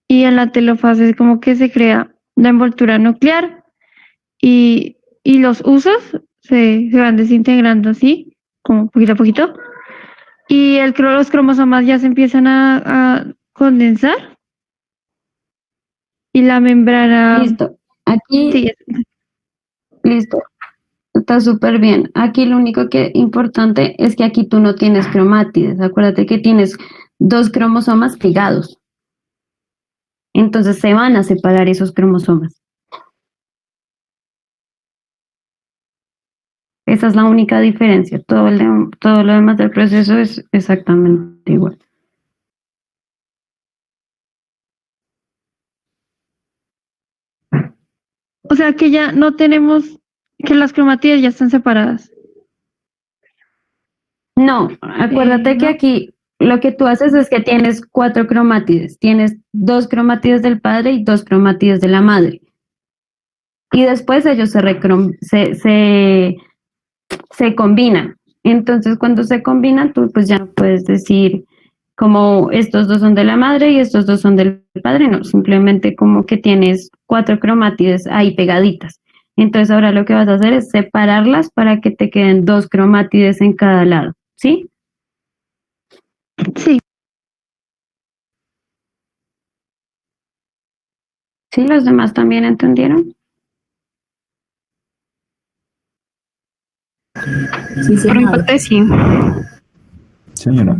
Y en la telofase es como que se crea la envoltura nuclear y los usos se van desintegrando así, como poquito a poquito. Y los cromosomas ya se empiezan a condensar y la membrana... Listo. Aquí, Sí, listo. Está súper bien. Aquí lo único que importante es que aquí tú no tienes cromátides. Acuérdate que tienes 2 cromosomas pegados. Entonces se van a separar esos cromosomas. Esa es la única diferencia. Todo lo demás del proceso es exactamente igual. o sea que ya no tenemos, que las cromátides ya están separadas. No, acuérdate que ¿no? aquí lo que tú haces es que tienes 4 cromátides. Tienes 2 cromátides del padre y 2 cromátides de la madre. Y después ellos se combinan. Entonces, cuando se combinan, tú pues ya no puedes decir como estos 2 son de la madre y estos 2 son del padre, no, simplemente como que tienes 4 cromátides ahí pegaditas. Entonces, ahora lo que vas a hacer es separarlas para que te queden 2 cromátides en cada lado, ¿sí? Sí. ¿Sí? ¿Los demás también entendieron? Sí, Por mi señora. parte, sí. Señora.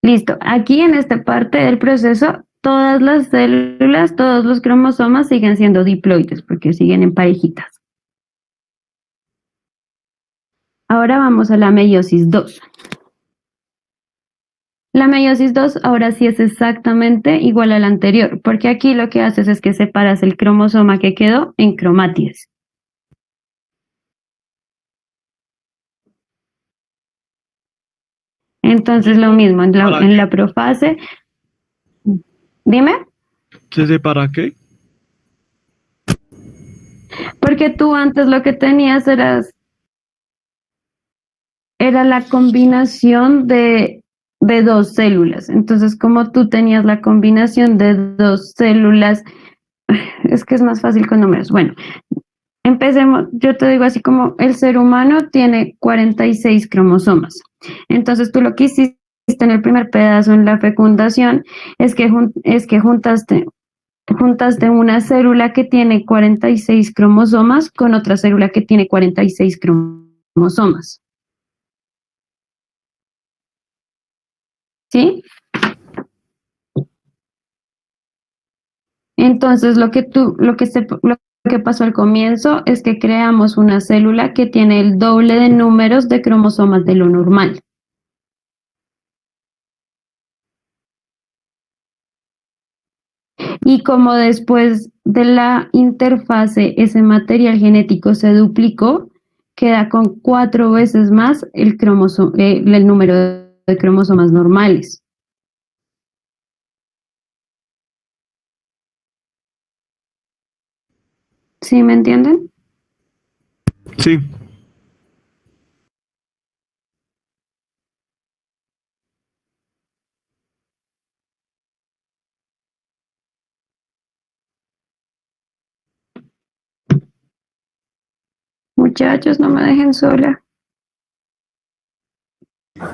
Listo. Aquí en esta parte del proceso, todas las células, todos los cromosomas siguen siendo diploides porque siguen en parejitas. Ahora vamos a la meiosis 2. La meiosis 2 ahora sí es exactamente igual a la anterior, porque aquí lo que haces es que separas el cromosoma que quedó en cromátides. Entonces lo mismo, en la profase. Dime. ¿Se separa qué? Porque tú antes lo que tenías era la combinación de 2 células. Entonces, como tú tenías la combinación de 2 células, es que es más fácil con números. Bueno, empecemos, yo te digo así como el ser humano tiene 46 cromosomas. Entonces, tú lo que hiciste en el primer pedazo en la fecundación es que juntaste una célula que tiene 46 cromosomas con otra célula que tiene 46 cromosomas. ¿Sí? Entonces, lo que pasó al comienzo es que creamos una célula que tiene el doble de números de cromosomas de lo normal. Y como después de la interfase ese material genético se duplicó, queda con 4 veces más el número de cromosomas normales. ¿Sí me entienden? Sí. Muchachos, no me dejen sola.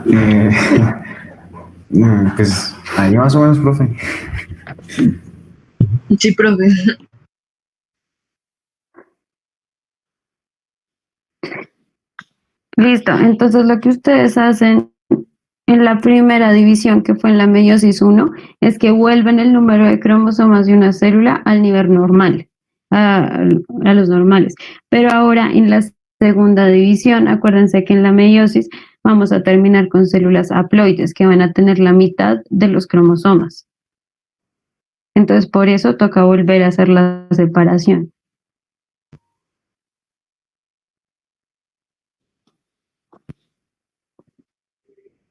Eh, pues ahí más o menos, profe. Sí, profe. Listo, entonces lo que ustedes hacen en la primera división, que fue en la meiosis 1, es que vuelven el número de cromosomas de una célula al nivel normal. a los normales. Pero ahora en la segunda división, acuérdense que en la meiosis vamos a terminar con células haploides que van a tener la mitad de los cromosomas. Entonces, por eso toca volver a hacer la separación.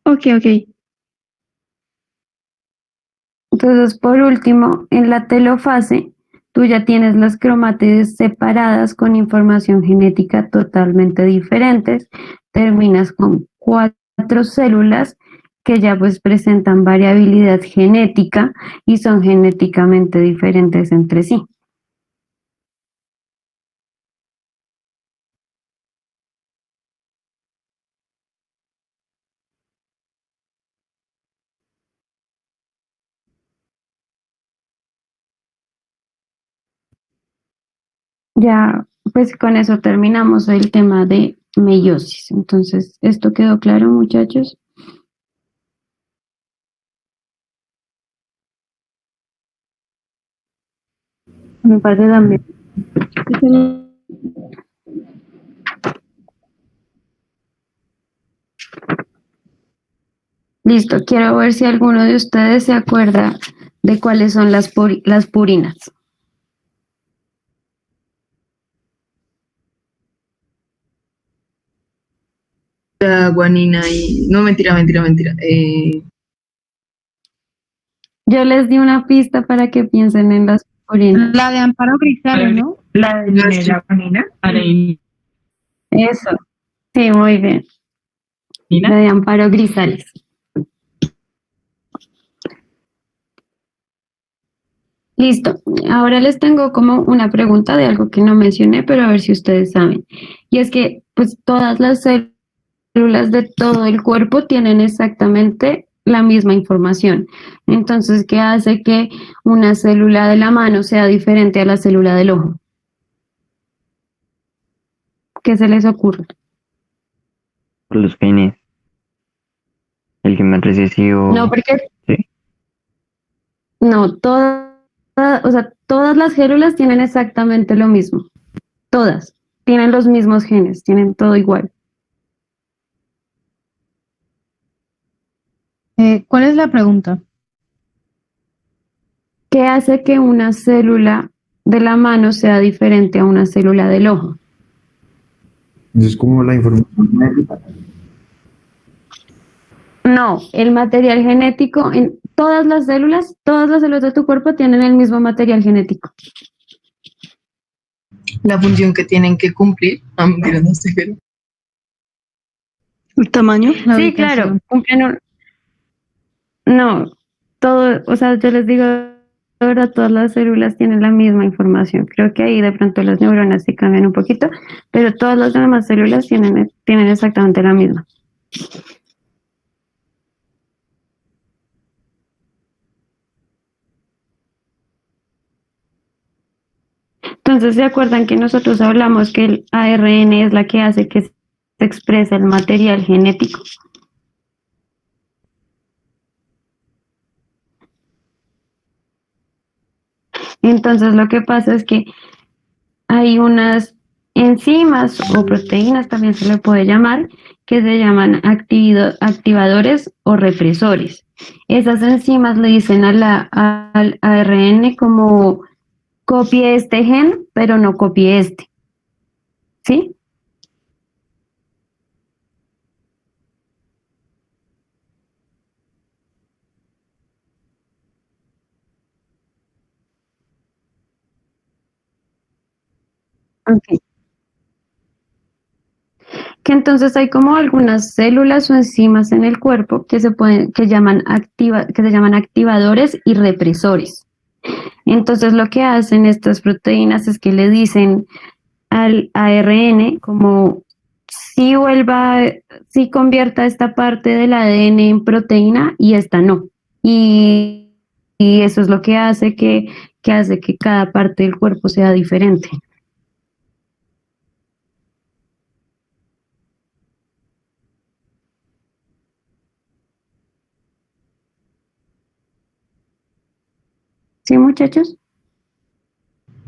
Ok, ok. Entonces, por último, en la telofase, tú ya tienes las cromátides separadas con información genética totalmente diferentes. Terminas con 4 células que ya pues presentan variabilidad genética y son genéticamente diferentes entre sí. Ya, pues con eso terminamos el tema de meiosis. Entonces, ¿esto quedó claro, muchachos? Me parece también. Listo, quiero ver si alguno de ustedes se acuerda de cuáles son las purinas. La guanina y... No, mentira. Yo les di una pista para que piensen en las purinas. La de Amparo Grisales, ¿no? La de la guanina. Eso, sí, muy bien. La de Amparo Grisales. Listo. Ahora les tengo como una pregunta de algo que no mencioné, pero a ver si ustedes saben. Y es que, pues, todas las células de todo el cuerpo tienen exactamente la misma información. Entonces, ¿qué hace que una célula de la mano sea diferente a la célula del ojo? ¿Qué se les ocurre? Por los genes. El que más recesivo. No, porque Sí. no, o sea, todas las células tienen exactamente lo mismo. Todas. Tienen los mismos genes, tienen todo igual. ¿Cuál es la pregunta? ¿Qué hace que una célula de la mano sea diferente a una célula del ojo? Es como la información genética. No, el material genético en todas las células de tu cuerpo tienen el mismo material genético. La función que tienen que cumplir. Ah, mentira, no sé, pero... ¿El tamaño? La Sí, claro, ubicación. cumplen no, todo, o sea, yo les digo, ahora todas las células tienen la misma información. Creo que ahí de pronto las neuronas se cambian un poquito, pero todas las demás células tienen exactamente la misma. Entonces, ¿se acuerdan que nosotros hablamos que el ARN es la que hace que se exprese el material genético? Entonces, lo que pasa es que hay unas enzimas o proteínas, también se le puede llamar, que se llaman activadores o represores. Esas enzimas le dicen al ARN como copie este gen, pero no copie este. ¿Sí? Ok. Que entonces hay como algunas células o enzimas en el cuerpo que que se llaman activadores y represores. Entonces lo que hacen estas proteínas es que le dicen al ARN como si convierta esta parte del ADN en proteína y esta no. Y, y eso es lo que hace que hace que cada parte del cuerpo sea diferente. ¿Sí, muchachos?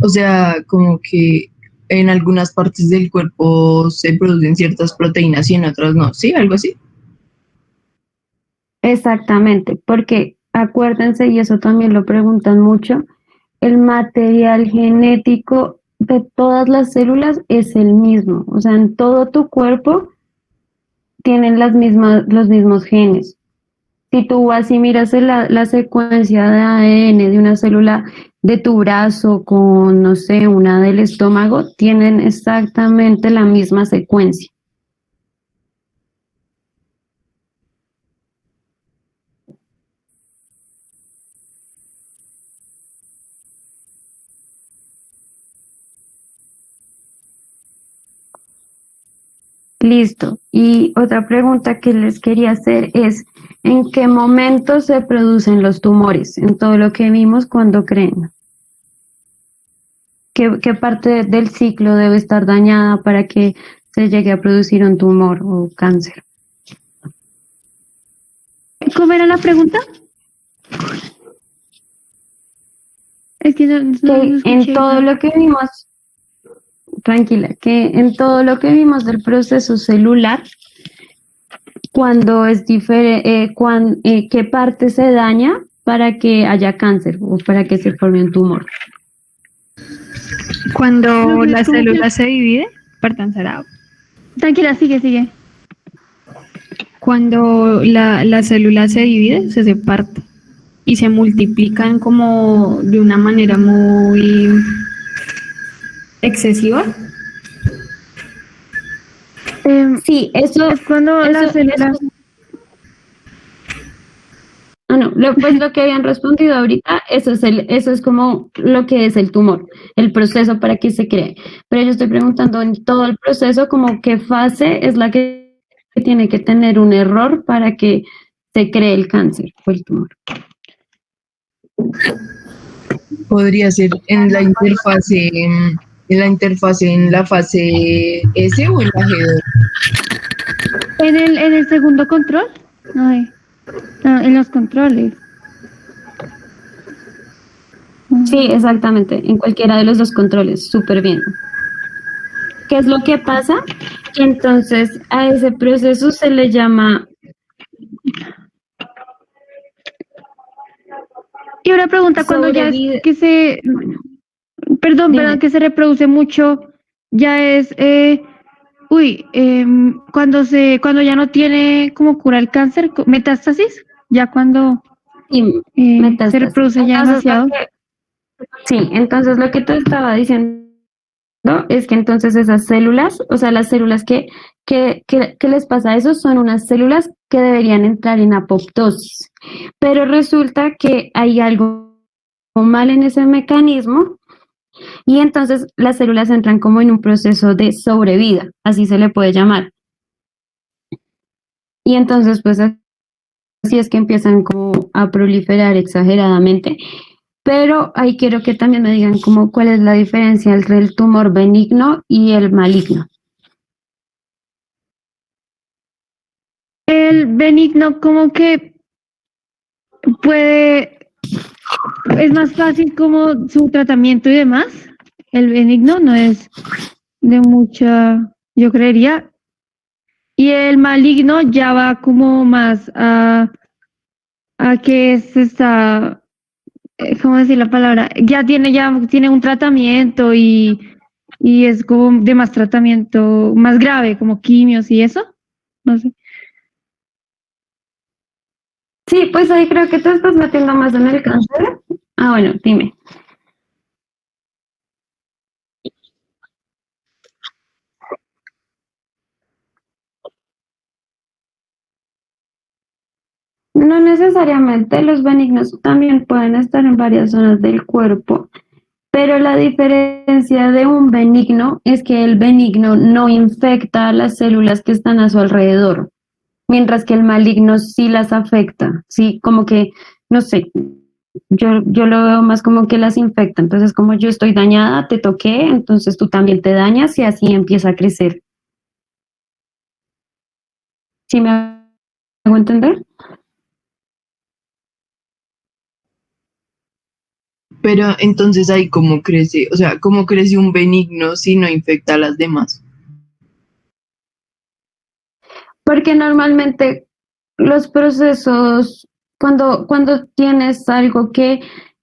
O sea, como que en algunas partes del cuerpo se producen ciertas proteínas y en otras no, ¿sí? Algo así. Exactamente, porque acuérdense, y eso también lo preguntan mucho, el material genético de todas las células es el mismo. O sea, en todo tu cuerpo tienen los mismos genes. Si tú vas y miras la secuencia de ADN de una célula de tu brazo con, no sé, una del estómago, tienen exactamente la misma secuencia. Listo. Y otra pregunta que les quería hacer es, ¿en qué momento se producen los tumores? En todo lo que vimos cuando creen. ¿Qué parte del ciclo debe estar dañada para que se llegue a producir un tumor o cáncer? ¿Cómo era la pregunta? Es que no Que en escuché todo nada. lo que vimos, tranquila, que en todo lo que vimos del proceso celular, cuando es diferente, qué parte se daña para que haya cáncer o para que se forme un tumor. Cuando Es la como que- célula se divide, perdón, Sara. Tranquila, sigue. Cuando la célula se divide, se parte y se multiplican como de una manera muy excesiva. Sí, eso Es cuando las células... pues lo que habían respondido ahorita, eso es como lo que es el tumor, el proceso para que se cree. Pero yo estoy preguntando en todo el proceso, como qué fase es la que tiene que tener un error para que se cree el cáncer o el tumor. Podría ser en la interfase, en la fase S o en la G2. En el segundo control, ay, en los controles. Sí, exactamente, en cualquiera de los dos controles, súper bien. ¿Qué es lo que pasa? Que entonces a ese proceso se le llama... Y una pregunta, cuando ya es sobrevida- que se... Perdón, Dime. que se reproduce mucho, ya es... cuando ya no tiene como cura el cáncer, metástasis, ya cuando Sí, se metástasis. reproduce ya Entonces, demasiado. entonces lo que te estaba diciendo es que entonces esas células, o sea, las células que les pasa a eso son unas células que deberían entrar en apoptosis, pero resulta que hay algo mal en ese mecanismo y entonces las células entran como en un proceso de sobrevida, así se le puede llamar. Y entonces, pues así es que empiezan como a proliferar exageradamente. Pero ahí quiero que también me digan como cuál es la diferencia entre el tumor benigno y el maligno. El benigno como que es más fácil como su tratamiento y demás. El benigno no es de mucha, yo creería. Y el maligno ya va como más a que se está, ¿cómo decir la palabra? Ya tiene un tratamiento y es como de más tratamiento, más grave, como quimios y eso. No sé. Sí, pues ahí creo que te estás metiendo más en el cáncer. Ah, bueno, dime. No necesariamente, los benignos también pueden estar en varias zonas del cuerpo, pero la diferencia de un benigno es que el benigno no infecta a las células que están a su alrededor, mientras que el maligno sí las afecta, sí, como que, no sé, yo lo veo más como que las infecta, entonces como yo estoy dañada, te toqué, entonces tú también te dañas y así empieza a crecer. ¿Sí me hago entender? Pero entonces ahí cómo crece, o sea, cómo crece un benigno si no infecta a las demás. Porque normalmente los procesos, cuando tienes algo que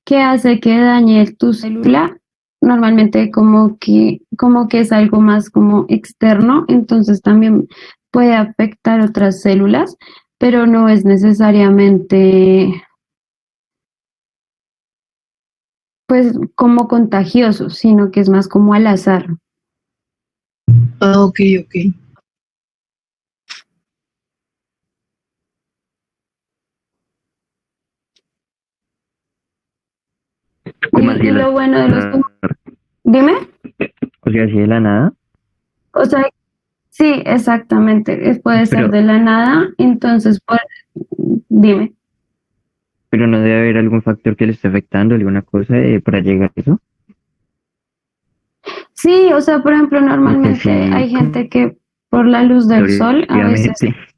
hace que dañe tu célula, normalmente como que es algo más como externo, entonces también puede afectar otras células, pero no es necesariamente pues como contagioso, sino que es más como al azar. Ah, ok, ok. ¿Cómo así Y lo bueno de los dime, O sea, así de la nada. o sea, sí, exactamente, puede ser Pero, de la nada, entonces, pues, dime. pero no debe haber algún factor que le esté afectando, alguna cosa para llegar a eso. Sí, o sea, por ejemplo, Porque normalmente sí, hay gente que por la luz del sol a veces, obviamente.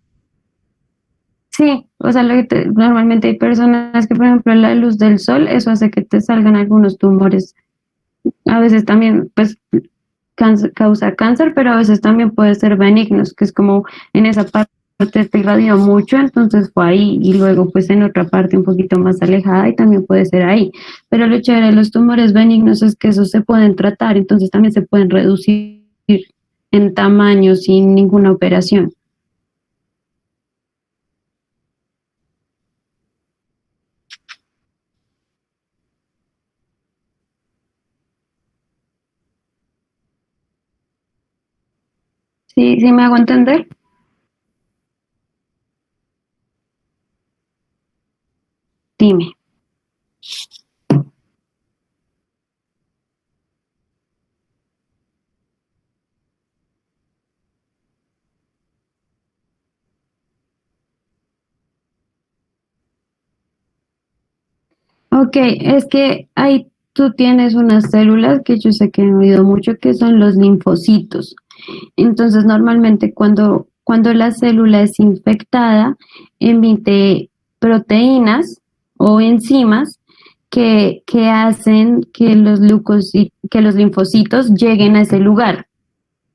sí, o sea, normalmente hay personas que, por ejemplo, la luz del sol, eso hace que te salgan algunos tumores. A veces también, pues, causa cáncer, pero a veces también puede ser benignos, que es como en esa parte te irradió mucho, entonces fue ahí, y luego pues en otra parte un poquito más alejada y también puede ser ahí. Pero lo chévere de los tumores benignos es que esos se pueden tratar, entonces también se pueden reducir en tamaño sin ninguna operación. ¿Sí, sí me hago entender? Dime. Ok, es que ahí tú tienes unas células que yo sé que he oído mucho, que son los linfocitos. Entonces, normalmente cuando la célula es infectada, emite proteínas o enzimas que hacen que que los linfocitos lleguen a ese lugar.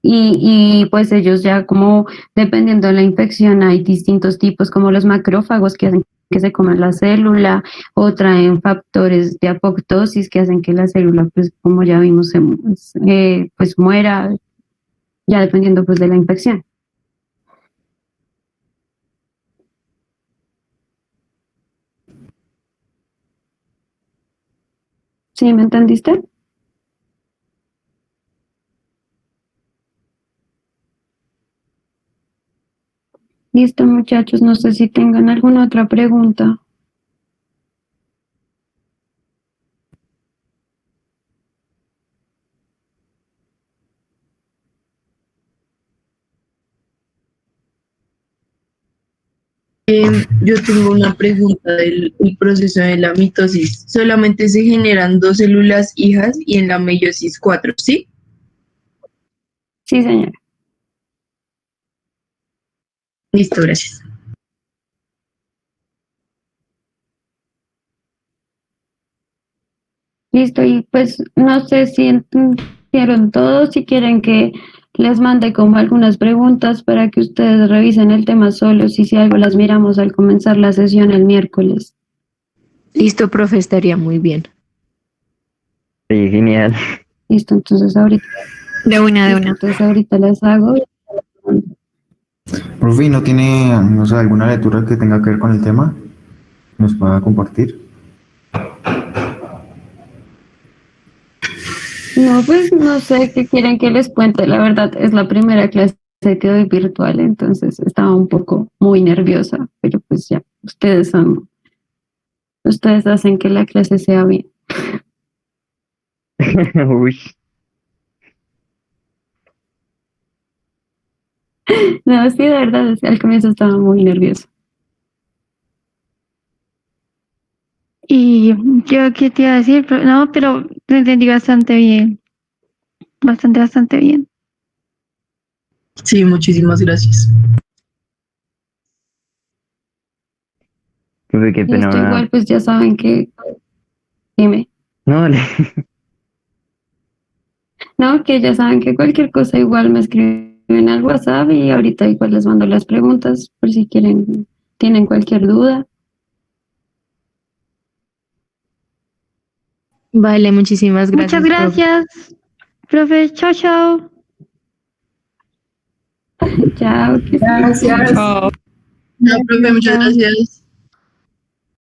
Y pues ellos ya como dependiendo de la infección hay distintos tipos como los macrófagos que hacen que se coman la célula o traen factores de apoptosis que hacen que la célula pues como ya vimos pues muera ya dependiendo pues de la infección. ¿Sí me entendiste? Listo, muchachos, no sé si tengan alguna otra pregunta. Yo tengo una pregunta del el proceso de la mitosis. Solamente se generan dos células hijas y en la meiosis cuatro, ¿sí? Sí, señora. Listo, gracias. Listo, y pues no sé si entendieron todo, si quieren que les mande como algunas preguntas para que ustedes revisen el tema solos y si algo las miramos al comenzar la sesión el miércoles. Listo, profe, estaría muy bien. Sí, genial. Listo, entonces ahorita, De una, de listo, una. entonces ahorita las hago. Profe, ¿no tiene, no sé, alguna lectura que tenga que ver con el tema? ¿Nos pueda compartir? No, pues no sé qué quieren que les cuente, la verdad es la primera clase que doy virtual, entonces estaba un poco muy nerviosa, pero pues ya, ustedes hacen que la clase sea bien. Uy, No, sí, de verdad, al comienzo estaba muy nerviosa. Y yo, ¿qué te iba a decir? No, pero lo entendí bastante bien. Bastante, bastante bien. Sí, muchísimas gracias. profe, qué pena Listo, igual pues ya saben que, dime. No, dale. No, que ya saben que cualquier cosa igual me escriben al WhatsApp y ahorita igual les mando las preguntas por si quieren, tienen cualquier duda. Vale, muchísimas gracias. Muchas gracias, profe. Chao, chao. Chao. Gracias. Chao. No, profe, muchas gracias.